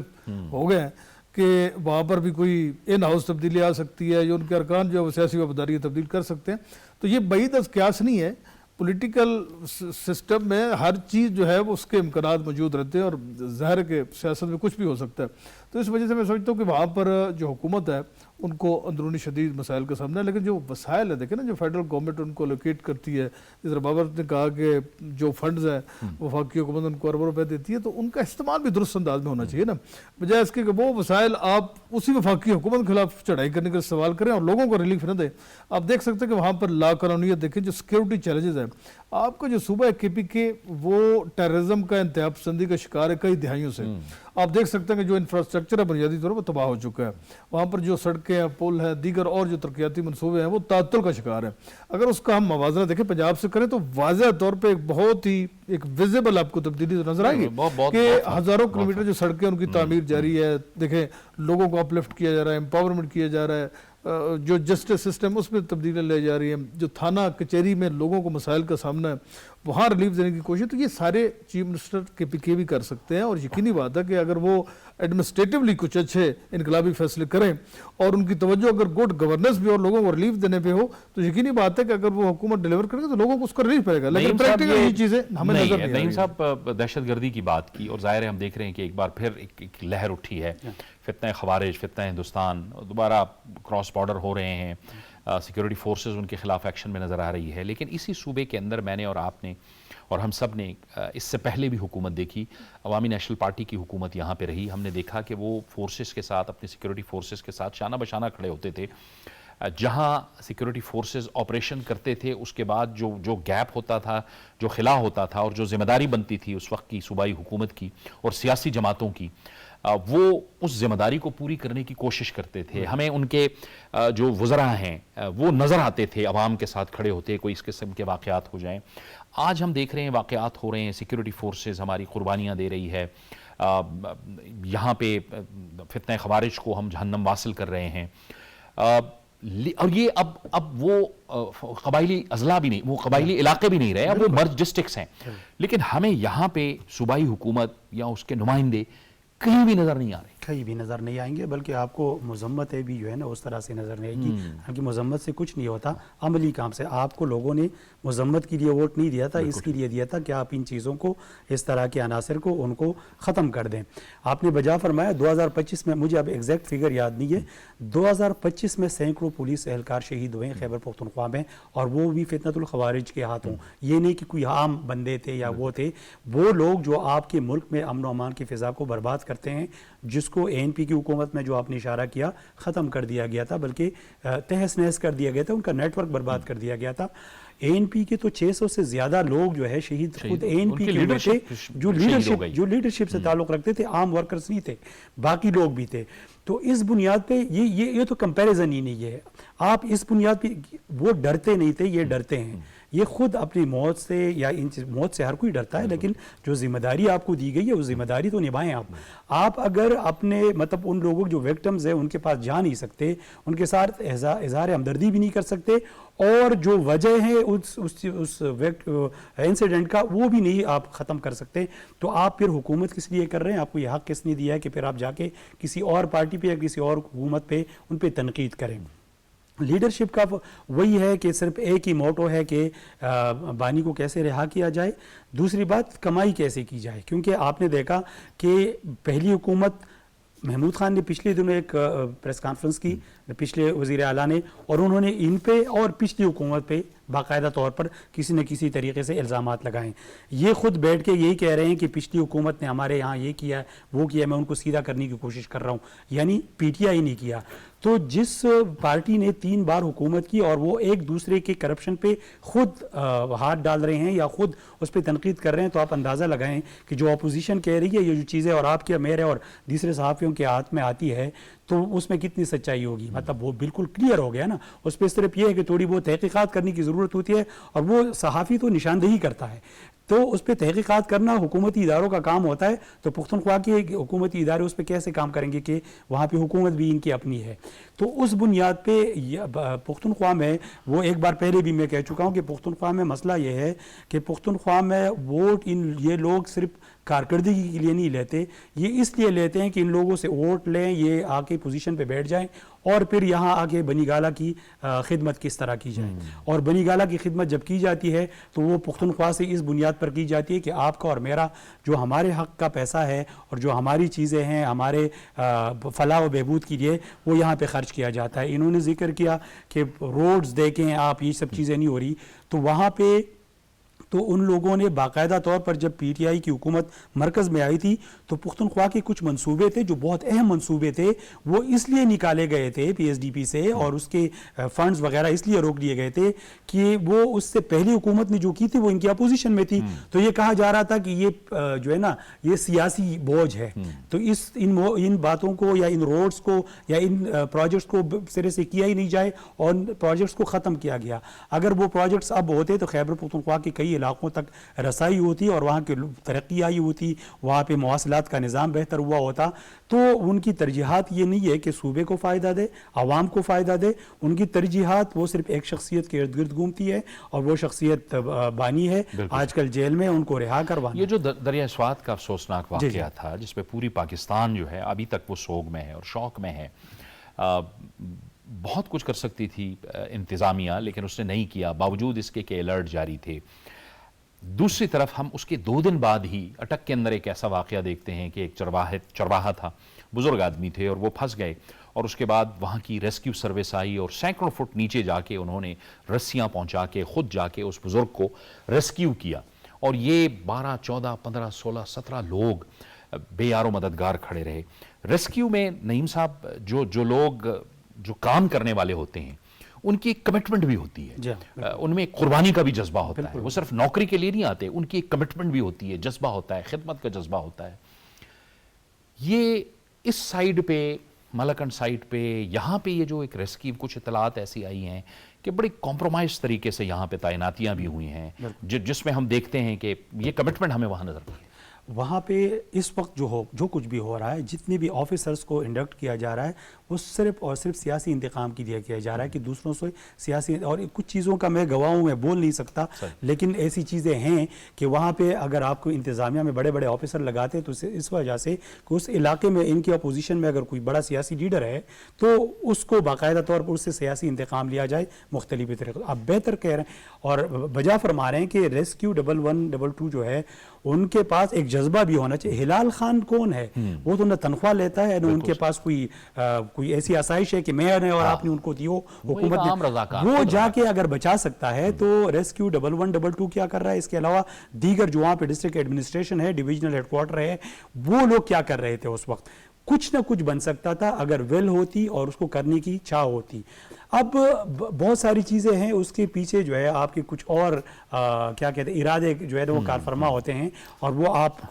ہو گئے ہیں کہ وہاں پر بھی کوئی ان ہاؤس تبدیلی آ سکتی ہے، یا ان کے ارکان جو سیاسی وفاداری تبدیل کر سکتے ہیں۔ تو یہ بعید از قیاس نہیں ہے، پولیٹیکل سسٹم میں ہر چیز جو ہے وہ اس کے امکانات موجود رہتے ہیں، اور ظاہر ہے کہ سیاست میں کچھ بھی ہو سکتا ہے۔ تو اس وجہ سے میں سمجھتا ہوں کہ وہاں پر جو حکومت ہے ان کو اندرونی شدید مسائل کا سامنا ہے، لیکن جو وسائل ہے دیکھیں نا، جو فیڈرل گورنمنٹ ان کو لوکیٹ کرتی ہے، جس طرح بابر نے کہا کہ جو فنڈز ہیں وفاقی حکومت ان کو اربوں روپے دیتی ہے، تو ان کا استعمال بھی درست انداز میں ہونا چاہیے نا، بجائے اس کے کہ وہ وسائل آپ اسی وفاقی حکومت کے خلاف چڑھائی کرنے کا استعمال کریں اور لوگوں کو ریلیف نہ دیں۔ آپ دیکھ سکتے ہیں کہ وہاں پر لا قانونیت دیکھیں، جو سیکیورٹی چیلنجز ہیں، آپ کا جو صوبہ ہے کے پی کے وہ ٹیررزم کا انتہا پسندی کا شکار ہے کئی دہائیوں سے۔ آپ دیکھ سکتے ہیں کہ جو انفراسٹرکچر ہے بنیادی طور پر تباہ ہو چکا ہے، وہاں پر جو سڑکیں ہیں، پل ہیں، دیگر اور جو ترقیاتی منصوبے ہیں وہ تعطل کا شکار ہیں۔ اگر اس کا ہم موازنہ دیکھیں پنجاب سے کریں تو واضح طور پہ ایک بہت ہی ایک ویزیبل آپ کو تبدیلی نظر آئے گی کہ ہزاروں کلومیٹر جو سڑکیں ان کی تعمیر جاری ہے، دیکھیں لوگوں کو اپلفٹ کیا جا رہا ہے، امپاورمنٹ کیا جا رہا ہے، جو جسٹس سسٹم اس میں تبدیلیاں لے جا رہی ہیں، جو تھانہ کچہری میں لوگوں کو مسائل کا سامنا ہے وہاں ریلیف دینے کی کوشش، تو یہ سارے چیف منسٹر کے پی کے بھی کر سکتے ہیں۔ اور یقینی بات ہے کہ اگر وہ ایڈمنسٹریٹولی کچھ اچھے انقلابی فیصلے کریں اور ان کی توجہ اگر گڈ گورننس بھی اور لوگوں کو ریلیف دینے پہ ہو، تو یقینی بات ہے کہ اگر وہ حکومت ڈیلیور کرے گا تو لوگوں کو اس کا ریلیف پڑے گا، لیکن پریکٹیکل یہ چیزیں ہمیں نظر نہیں آ رہی۔ نعیم صاحب دہشت گردی کی بات کی، اور ظاہر ہے ہم دیکھ رہے ہیں کہ ایک بار پھر ایک لہر اٹھی ہے، فتنہ خوارج، فتنہ ہندوستان دوبارہ کراس بارڈر ہو رہے ہیں، سیکیورٹی فورسز ان کے خلاف ایکشن میں نظر آ رہی ہے۔ لیکن اسی صوبے کے اندر میں نے اور آپ نے اور ہم سب نے اس سے پہلے بھی حکومت دیکھی، عوامی نیشنل پارٹی کی حکومت یہاں پہ رہی، ہم نے دیکھا کہ وہ فورسز کے ساتھ، اپنی سیکیورٹی فورسز کے ساتھ شانہ بشانہ کھڑے ہوتے تھے۔ جہاں سیکیورٹی فورسز آپریشن کرتے تھے اس کے بعد جو گیپ ہوتا تھا، جو خلا ہوتا تھا، اور جو ذمہ داری بنتی تھی اس وقت کی صوبائی حکومت کی اور سیاسی جماعتوں کی، وہ اس ذمہ داری کو پوری کرنے کی کوشش کرتے تھے۔ ہمیں ان کے جو وزراء ہیں وہ نظر آتے تھے، عوام کے ساتھ کھڑے ہوتے، کوئی اس قسم کے واقعات ہو جائیں۔ آج ہم دیکھ رہے ہیں واقعات ہو رہے ہیں، سیکیورٹی فورسز ہماری قربانیاں دے رہی ہے، یہاں پہ فتنہ خوارج کو ہم جہنم واصل کر رہے ہیں، اور یہ اب وہ قبائلی اضلاع بھی نہیں، وہ قبائلی علاقے بھی نہیں رہے، اب وہ مرج ڈسٹرکٹس ہیں۔ لیکن ہمیں یہاں پہ صوبائی حکومت یا اس کے نمائندے کہیں بھی نظر نہیں آ رہے، کہیں بھی نظر نہیں آئیں گے، بلکہ آپ کو مذمتیں بھی جو ہے نا اس طرح سے نظر نہیں آئے گی، حالانکہ مذمت سے کچھ نہیں ہوتا، عملی کام سے۔ آپ کو لوگوں نے مذمت کے لیے ووٹ نہیں دیا تھا، اس کے لیے دیا تھا کہ آپ ان چیزوں کو، اس طرح کے عناصر کو، ان کو ختم کر دیں۔ آپ نے بجا فرمایا 2025 میں، مجھے اب ایگزیکٹ فگر یاد نہیں ہے، 2025 میں سینکڑوں پولیس اہلکار شہید ہوئے ہیں خیبر پختونخوا میں، اور وہ بھی فتنۃ الخوارج کے ہاتھوں۔ یہ نہیں کہ کوئی عام بندے تھے یا وہ تھے، وہ لوگ جو آپ کے ملک میں امن و امان کی فضا کو برباد کرتے ہیں، جس کو اے این پی کی حکومت میں جو آپ نے اشارہ کیا ختم کر دیا گیا تھا، بلکہ تہس نہس کر دیا گیا تھا، ان کا نیٹ ورک برباد کر دیا گیا تھا۔ اے این پی کے تو 600 سے زیادہ لوگ جو ہے شہید خود اے این پی کے لوگ تھے، جو لیڈرشپ سے تعلق رکھتے تھے، عام ورکرز نہیں تھے، باقی لوگ بھی تھے۔ تو اس بنیاد پہ یہ تو کمپیریزن ہی نہیں ہے۔ آپ اس بنیاد پہ، وہ ڈرتے نہیں تھے، یہ ڈرتے ہیں، یہ خود اپنی موت سے، یا موت سے ہر کوئی ڈرتا ہے، لیکن جو ذمہ داری آپ کو دی گئی ہے وہ ذمہ داری تو نبھائیں آپ اگر اپنے مطلب ان لوگوں جو وکٹمز ہیں ان کے پاس جا نہیں سکتے، ان کے ساتھ اظہار ہمدردی بھی نہیں کر سکتے، اور جو وجہ ہے اس انسیڈنٹ کا وہ بھی نہیں آپ ختم کر سکتے، تو آپ پھر حکومت کس لیے کر رہے ہیں؟ آپ کو یہ حق کس نے دیا ہے کہ پھر آپ جا کے کسی اور پارٹی پہ یا کسی اور حکومت پہ ان پہ تنقید کریں؟ لیڈرشپ کا وہی ہے کہ صرف ایک ہی موٹو ہے کہ بانی کو کیسے رہا کیا جائے، دوسری بات کمائی کیسے کی جائے، کیونکہ آپ نے دیکھا کہ پہلی حکومت محمود خان نے پچھلے دنوں ایک پریس کانفرنس کی پچھلے وزیر اعلیٰ نے، اور انہوں نے ان پہ اور پچھلی حکومت پہ باقاعدہ طور پر کسی نہ کسی طریقے سے الزامات لگائیں. یہ خود بیٹھ کے یہی کہہ رہے ہیں کہ پچھلی حکومت نے ہمارے یہاں یہ کیا ہے وہ کیا ہے، میں ان کو سیدھا کرنے کی کوشش کر رہا ہوں، یعنی پی ٹی آئی نہیں کیا. تو جس پارٹی نے 3 بار حکومت کی اور وہ ایک دوسرے کے کرپشن پہ خود ہاتھ ڈال رہے ہیں یا خود اس پہ تنقید کر رہے ہیں، تو آپ اندازہ لگائیں کہ جو اپوزیشن کہہ رہی ہے یہ جو چیزیں اور آپ کے میرے اور دوسرے صحافیوں کے ہاتھ میں آتی ہے تو اس میں کتنی سچائی ہوگی. مطلب وہ بالکل کلیئر ہو گیا نا. اس پہ صرف یہ ہے کہ تھوڑی بہت تحقیقات کرنے کی ضرورت ہوتی ہے، اور وہ صحافی تو نشاندہی کرتا ہے، تو اس پہ تحقیقات کرنا حکومتی اداروں کا کام ہوتا ہے. تو پختونخوا کے حکومتی ادارے اس پہ کیسے کام کریں گے کہ وہاں پہ حکومت بھی ان کی اپنی ہے. تو اس بنیاد پہ پختونخوا میں وہ ایک بار پہلے بھی میں کہہ چکا ہوں کہ پختونخوا میں مسئلہ یہ ہے کہ پختونخوا میں ووٹ یہ لوگ صرف کارکردگی کے لیے نہیں لیتے، یہ اس لیے لیتے ہیں کہ ان لوگوں سے ووٹ لیں، یہ آ کے پوزیشن پہ بیٹھ جائیں اور پھر یہاں آ کے بنی گالہ کی خدمت کس طرح کی جائے. اور بنی گالہ کی خدمت جب کی جاتی ہے تو وہ پختونخوا سے اس بنیاد پر کی جاتی ہے کہ آپ کا اور میرا جو ہمارے حق کا پیسہ ہے اور جو ہماری چیزیں ہیں ہمارے فلاح و بہبود کے لیے وہ یہاں پہ خرچ کیا جاتا ہے. انہوں نے ذکر کیا کہ روڈز دیکھیں آپ، یہ سب چیزیں نہیں ہو رہی. تو وہاں پہ تو ان لوگوں نے باقاعدہ طور پر جب پی ٹی آئی کی حکومت مرکز میں آئی تھی تو پختونخوا کے کچھ منصوبے تھے جو بہت اہم منصوبے تھے، وہ اس لیے نکالے گئے تھے پی ایس ڈی پی سے اور اس کے فنڈز وغیرہ اس لیے روک دیے گئے تھے کہ وہ اس سے پہلی حکومت نے جو کی تھی وہ ان کی اپوزیشن میں تھی. تو یہ کہا جا رہا تھا کہ یہ جو ہے نا یہ سیاسی بوجھ ہے. تو ان باتوں کو یا ان روڈز کو یا ان پروجیکٹس کو سرے سے کیا ہی نہیں جائے اور پروجیکٹس کو ختم کیا گیا. اگر وہ پروجیکٹس اب ہوتے تو خیبر پختونخوا کے کئی علاقوں تک رسائی ہوتی اور وہاں کی ترقی آئی ہوتی، وہاں پہ مواصلات کا نظام بہتر ہوا ہوتا. تو ان کی ترجیحات یہ نہیں ہے کہ صوبے کو فائدہ دے، عوام کو فائدہ دے. ان کی ترجیحات وہ صرف ایک شخصیت کے ارد گرد گھومتی ہے اور وہ شخصیت بانی ہے آج کل جیل میں، ان کو رہا کروانا. یہ جو دریائے سوات کا افسوسناک واقعہ تھا جس پہ پوری پاکستان جو ہے ابھی تک وہ سوگ میں ہے اور شوق میں ہے. بہت کچھ کر سکتی تھی انتظامیہ لیکن اس نے نہیں کیا، باوجود اس کے کہ الرٹ جاری تھے. دوسری طرف ہم اس کے 2 دن بعد ہی اٹک کے اندر ایک ایسا واقعہ دیکھتے ہیں کہ ایک چرواہا تھا، بزرگ آدمی تھے اور وہ پھنس گئے، اور اس کے بعد وہاں کی ریسکیو سروس آئی اور سینکڑوں فٹ نیچے جا کے انہوں نے رسیاں پہنچا کے خود جا کے اس بزرگ کو ریسکیو کیا. اور یہ 12 14 15 16 17 لوگ بے یار و مددگار کھڑے رہے. ریسکیو میں نعیم صاحب جو لوگ جو کام کرنے والے ہوتے ہیں ان کی ایک کمٹمنٹ بھی ہوتی ہے، ان میں ایک قربانی کا بھی جذبہ ہوتا ہے. وہ صرف نوکری کے لیے نہیں آتے، ان کی ایک کمٹمنٹ بھی ہوتی ہے، جذبہ ہوتا ہے، خدمت کا جذبہ ہوتا ہے. یہ اس سائیڈ پہ ملکنڈ سائٹ پہ یہاں پہ یہ جو ایک ریسکیو کچھ اطلاعات ایسی آئی ہیں کہ بڑی کمپرومائز طریقے سے یہاں پہ تعیناتیاں بھی ہوئی ہیں جس میں ہم دیکھتے ہیں کہ یہ کمٹمنٹ ہمیں وہاں نظر آتی ہے. وہاں پہ اس وقت جو کچھ بھی ہو رہا ہے، جتنے بھی آفیسرز کو انڈکٹ کیا جا رہا ہے وہ صرف اور صرف سیاسی انتقام کے لیے کیا جا رہا ہے کہ دوسروں سے سیاسی، اور کچھ چیزوں کا میں گواہ ہوں، میں بول نہیں سکتا لیکن ایسی چیزیں ہیں کہ وہاں پہ اگر آپ کو انتظامیہ میں بڑے بڑے آفیسر لگاتے تو اس وجہ سے کہ اس علاقے میں ان کی اپوزیشن میں اگر کوئی بڑا سیاسی لیڈر ہے تو اس کو باقاعدہ طور پر اس سے سیاسی انتقام لیا جائے مختلف طریقوں. آپ بہتر کہہ رہے ہیں اور بجا فرما رہے ہیں کہ ریسکیو 1112 جو ہے ان کے پاس ایک جذبہ بھی ہونا چاہیے. ہلال خان کون ہے؟ وہ تو نہ تنخواہ لیتا ہے نہ ان کے پاس کوئی ایسی آسائش ہے کہ میں نے اور آپ نے ان کو دی ہو، حکومت نے. وہ جا کے اگر بچا سکتا ہے تو ریسکیو 1112 کیا کر رہا ہے؟ اس کے علاوہ دیگر جو وہاں پہ ڈسٹرکٹ ایڈمنسٹریشن ہے، ڈویژنل ہیڈ کوارٹر ہے، وہ لوگ کیا کر رہے تھے اس وقت؟ کچھ نہ کچھ بن سکتا تھا اگر ول ہوتی اور اس کو کرنے کی چاہ ہوتی. اب بہت ساری چیزیں ہیں اس کے پیچھے جو ہے آپ کے کچھ اور کیا کہتے ہیں ارادے جو ہے وہ کار فرما ہوتے ہیں، اور وہ آپ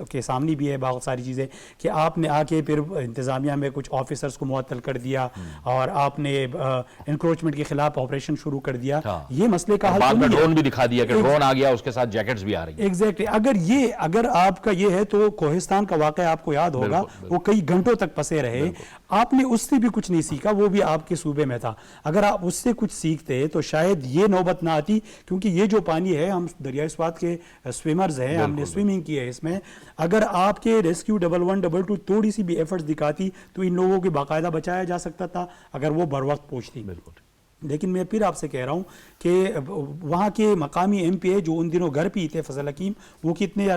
کے سامنے بھی ہے بہت ساری چیزیں کہ آپ نے آ کے پھر انتظامیہ میں کچھ آفیسرز کو معطل کر دیا اور آپ نے انکروچمنٹ کے خلاف آپریشن شروع کر دیا. یہ مسئلے کا حل نہیں ہے. ڈرون بھی دکھا دیا کہ ڈرون آ گیا، اس کے ساتھ جیکٹس بھی آ رہی ہیں. ایگزیکٹلی. اگر آپ کا یہ ہے تو کوہستان کا واقعہ آپ کو یاد ہوگا، وہ کئی گھنٹوں تک پسے رہے. آپ نے اس سے بھی کچھ نہیں سیکھا، وہ بھی آپ کے صوبے میں تھا. اگر آپ اس سے کچھ سیکھتے تو شاید یہ نوبت نہ آتی، کیونکہ یہ جو پانی ہے، ہم دریائے سوات کے سویمرز ہیں، ہم نے سویمنگ کی ہے اس میں. اگر آپ کے ریسکیو 1112 تھوڑی سی بھی ایفرٹس دکھاتی تو ان لوگوں کے باقاعدہ بچایا جا سکتا تھا اگر وہ بر وقت پہنچتی. بالکل. لیکن میں پھر آپ سے کہہ رہا ہوں کہ وہاں کے مقامی ایم پی اے جو ان دنوں گھر پہ ہی تھے فضل حکیم، وہ کتنے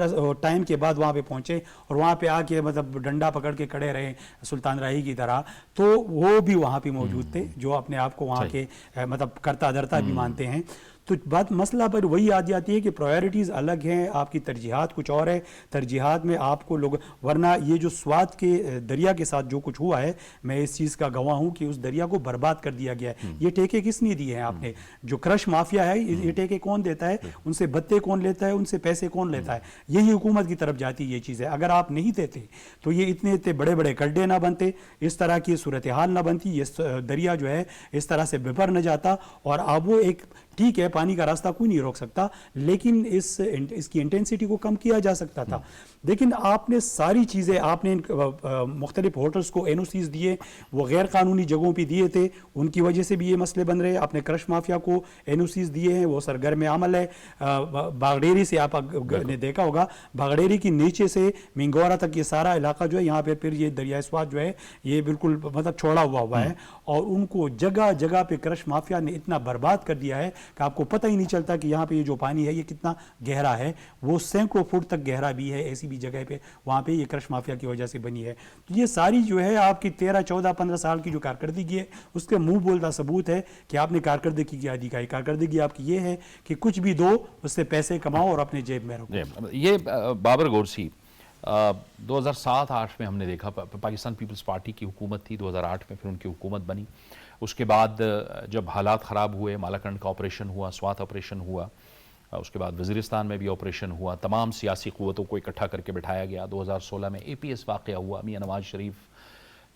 ٹائم کے بعد وہاں پہ پہنچے اور وہاں پہ آ کے مطلب ڈنڈا پکڑ کے کھڑے رہے سلطان راہی کی طرح، تو وہ بھی وہاں پہ موجود تھے جو اپنے آپ کو وہاں کے مطلب کرتا دھرتا بھی مانتے ہیں. تو بات مسئلہ پر وہی آ جاتی ہے کہ پرائیورٹیز الگ ہیں، آپ کی ترجیحات کچھ اور ہے، ترجیحات میں آپ کو لوگ، ورنہ یہ جو سوات کے دریا کے ساتھ جو کچھ ہوا ہے، میں اس چیز کا گواہ ہوں کہ اس دریا کو برباد کر دیا گیا ہے. یہ ٹھیکے کس نے دیے ہیں آپ نے؟ جو کرش مافیا ہے، یہ ٹھیکے کون دیتا ہے؟ ان سے بتے کون لیتا ہے؟ ان سے پیسے کون لیتا ہے؟ یہی حکومت کی طرف جاتی ہے یہ چیزیں. اگر آپ نہیں دیتے تو یہ اتنے بڑے بڑے گڈھے نہ بنتے، اس طرح کی صورتحال نہ بنتی، یہ دریا جو ہے اس طرح سے بپر نہ جاتا. اور اب وہ ایک ٹھیک ہے پانی کا راستہ کوئی نہیں روک سکتا، لیکن اس کی انٹینسٹی کو کم کیا جا سکتا تھا. لیکن آپ نے ساری چیزیں، آپ نے مختلف ہوٹلز کو این او سیز دیے، وہ غیر قانونی جگہوں پہ دیے تھے، ان کی وجہ سے بھی یہ مسئلے بن رہے. آپ نے کرش مافیا کو این او سیز دیے ہیں، وہ سرگرم عمل ہے. باغڈیری سے آپ نے دیکھا ہوگا، باغڈیری کی نیچے سے مینگورا تک یہ سارا علاقہ جو ہے، یہاں پھر یہ دریائے سوات جو ہے یہ بالکل مطلب چھوڑا ہوا ہے، اور ان کو جگہ جگہ پہ کرش مافیا نے اتنا برباد کر دیا ہے کہ آپ کو پتہ ہی نہیں چلتا کہ یہاں پہ یہ جو پانی ہے یہ کتنا گہرا ہے. وہ سینکڑوں فٹ تک گہرا بھی ہے، ایسی بھی جگہ پہ وہاں پہ یہ کرش مافیا کی وجہ سے بنی ہے. تو یہ ساری جو ہے آپ کی 13 14 15 سال کی جو کارکردگی ہے، اس کے منہ بولتا ثبوت ہے کہ آپ نے کارکردگی کیا دکھائی. کارکردگی آپ کی یہ ہے کہ کچھ بھی دو، اس سے پیسے کماؤ اور اپنے جیب میں رکھو. یہ بابر گورسی 2007-8 میں ہم نے دیکھا پاکستان پیپلز پارٹی کی حکومت تھی، 2008 میں پھر ان کی حکومت بنی. اس کے بعد جب حالات خراب ہوئے، مالاکنڈ کا آپریشن ہوا، سوات آپریشن ہوا، اس کے بعد وزیرستان میں بھی آپریشن ہوا، تمام سیاسی قوتوں کو اکٹھا کر کے بٹھایا گیا. 2016 میں APS واقعہ ہوا، میاں نواز شریف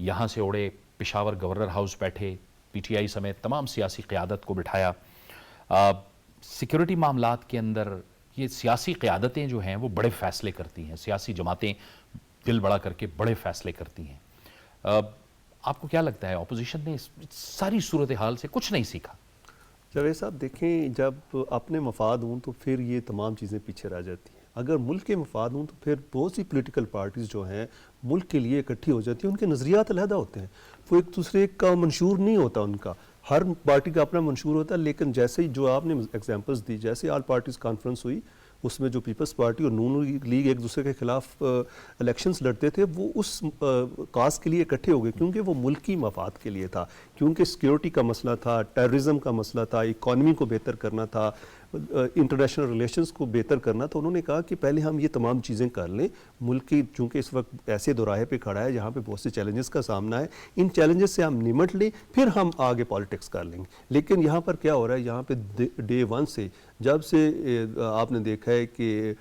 یہاں سے اڑے، پشاور گورنر ہاؤس بیٹھے، PTI سمیت تمام سیاسی قیادت کو بٹھایا. سیکیورٹی معاملات کے اندر یہ سیاسی قیادتیں جو ہیں وہ بڑے فیصلے کرتی ہیں، سیاسی جماعتیں دل بڑا کر کے بڑے فیصلے کرتی ہیں. آپ کو کیا لگتا ہے اپوزیشن نے اس ساری صورتحال سے کچھ نہیں سیکھا؟ جاوید صاحب دیکھیں، جب اپنے مفاد ہوں تو پھر یہ تمام چیزیں پیچھے رہ جاتی ہیں. اگر ملک کے مفاد ہوں تو پھر بہت سی پولیٹیکل پارٹیز جو ہیں ملک کے لیے اکٹھی ہو جاتی ہیں. ان کے نظریات علیحدہ ہوتے ہیں، وہ ایک دوسرے کا منشور نہیں ہوتا. ان کا ہر پارٹی کا اپنا منشور ہوتا ہے. لیکن جیسے ہی جو آپ نے ایگزامپلس دی، جیسے آل پارٹیز کانفرنس ہوئی، اس میں جو پیپلز پارٹی اور نون لیگ ایک دوسرے کے خلاف الیکشنز لڑتے تھے، وہ اس کاز کے لیے اکٹھے ہو گئے کیونکہ وہ ملکی مفاد کے لیے تھا، کیونکہ سیکیورٹی کا مسئلہ تھا، ٹیررزم کا مسئلہ تھا، اکانومی کو بہتر کرنا تھا، انٹرنیشنل ریلیشنز کو بہتر کرنا. تو انہوں نے کہا کہ پہلے ہم یہ تمام چیزیں کر لیں. ملک کی چونکہ اس وقت ایسے دوراہے پہ کھڑا ہے جہاں پہ بہت سے چیلنجز کا سامنا ہے، ان چیلنجز سے ہم نمٹ لیں، پھر ہم آگے پالیٹکس کر لیں گے. لیکن یہاں پر کیا ہو رہا ہے، یہاں پہ ڈے ون سے جب سے آپ نے دیکھا ہے کہ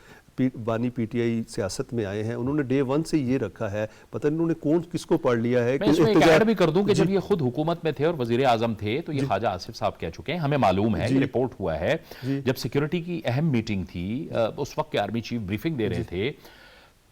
بانی PTI سیاست میں آئے ہیں، انہوں نے ڈے ون سے یہ رکھا ہے، پتہ نہیں انہوں نے کون کس کو پڑھ لیا ہے. میں اس میں ایک ایڈ بھی کر دوں کہ جب یہ خود حکومت میں تھے اور وزیر اعظم تھے تو یہ خواجہ آصف صاحب کہہ چکے ہیں، ہمیں معلوم ہے، یہ رپورٹ ہوا ہے، جب سیکیورٹی کی اہم میٹنگ تھی، اس وقت کے آرمی چیف بریفنگ دے رہے تھے،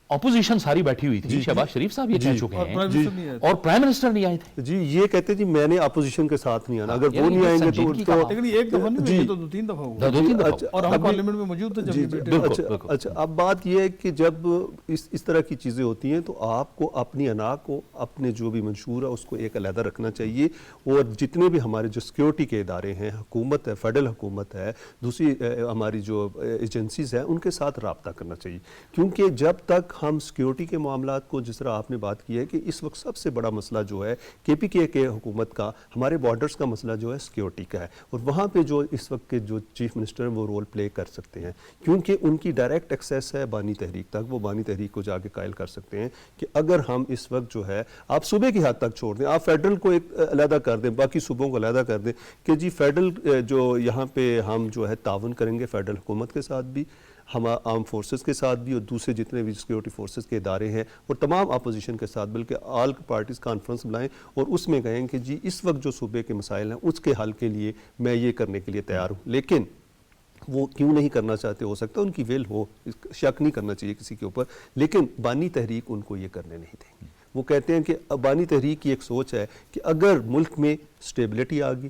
اپوزیشن ساری بیٹھی ہوئی تھی، شہباز شریف صاحب یہ کہہ چکے ہیں اور پرائم منسٹر نہیں آئے تھے. جی یہ کہتے جی میں نے اپوزیشن کے ساتھ نہیں آنا، اگر وہ نہیں آئیں گے تو لیکن ایک دفعہ نہیں، یہ تو 2-3 دفعہ ہوا اور ہم پارلیمنٹ میں موجود تھے جب یہ بیٹھے. اچھا اب بات یہ ہے کہ جب اس طرح کی چیزیں ہوتی ہیں تو آپ کو اپنی انا کو، اپنے جو بھی منشور ہے اس کو ایک علیحدہ رکھنا چاہیے. اور جتنے بھی ہمارے جو سیکیورٹی کے ادارے ہیں، حکومت ہے، فیڈرل حکومت ہے، دوسری ہماری جو ایجنسیز ہیں، ان کے ساتھ رابطہ کرنا چاہیے. کیونکہ جب تک ہم سیکیورٹی کے معاملات کو، جس طرح آپ نے بات کی ہے کہ اس وقت سب سے بڑا مسئلہ جو ہے KPK کے حکومت کا، ہمارے بارڈرز کا مسئلہ جو ہے سیکیورٹی کا ہے. اور وہاں پہ جو اس وقت کے جو چیف منسٹر ہیں وہ رول پلے کر سکتے ہیں، کیونکہ ان کی ڈائریکٹ ایکسیس ہے بانی تحریک تک. وہ بانی تحریک کو جا کے قائل کر سکتے ہیں کہ اگر ہم اس وقت جو ہے، آپ صوبے کی حد تک چھوڑ دیں، آپ فیڈرل کو ایک علیحدہ کر دیں، باقی صوبوں کو علیحدہ کر دیں کہ جی فیڈرل جو یہاں پہ ہم جو ہے تعاون کریں گے فیڈرل حکومت کے ساتھ بھی، ہم آرم فورسز کے ساتھ بھی، اور دوسرے جتنے بھی سیکیورٹی فورسز کے ادارے ہیں اور تمام اپوزیشن کے ساتھ، بلکہ آل پارٹیز کانفرنس بلائیں اور اس میں کہیں کہ جی اس وقت جو صوبے کے مسائل ہیں اس کے حل کے لیے میں یہ کرنے کے لیے تیار ہوں. لیکن وہ کیوں نہیں کرنا چاہتے، ہو سکتا ہے ان کی ویل ہو، شک نہیں کرنا چاہیے کسی کے اوپر، لیکن بانی تحریک ان کو یہ کرنے نہیں دیں گے. وہ کہتے ہیں کہ بانی تحریک کی ایک سوچ ہے کہ اگر ملک میں سٹیبلٹی آ گئی،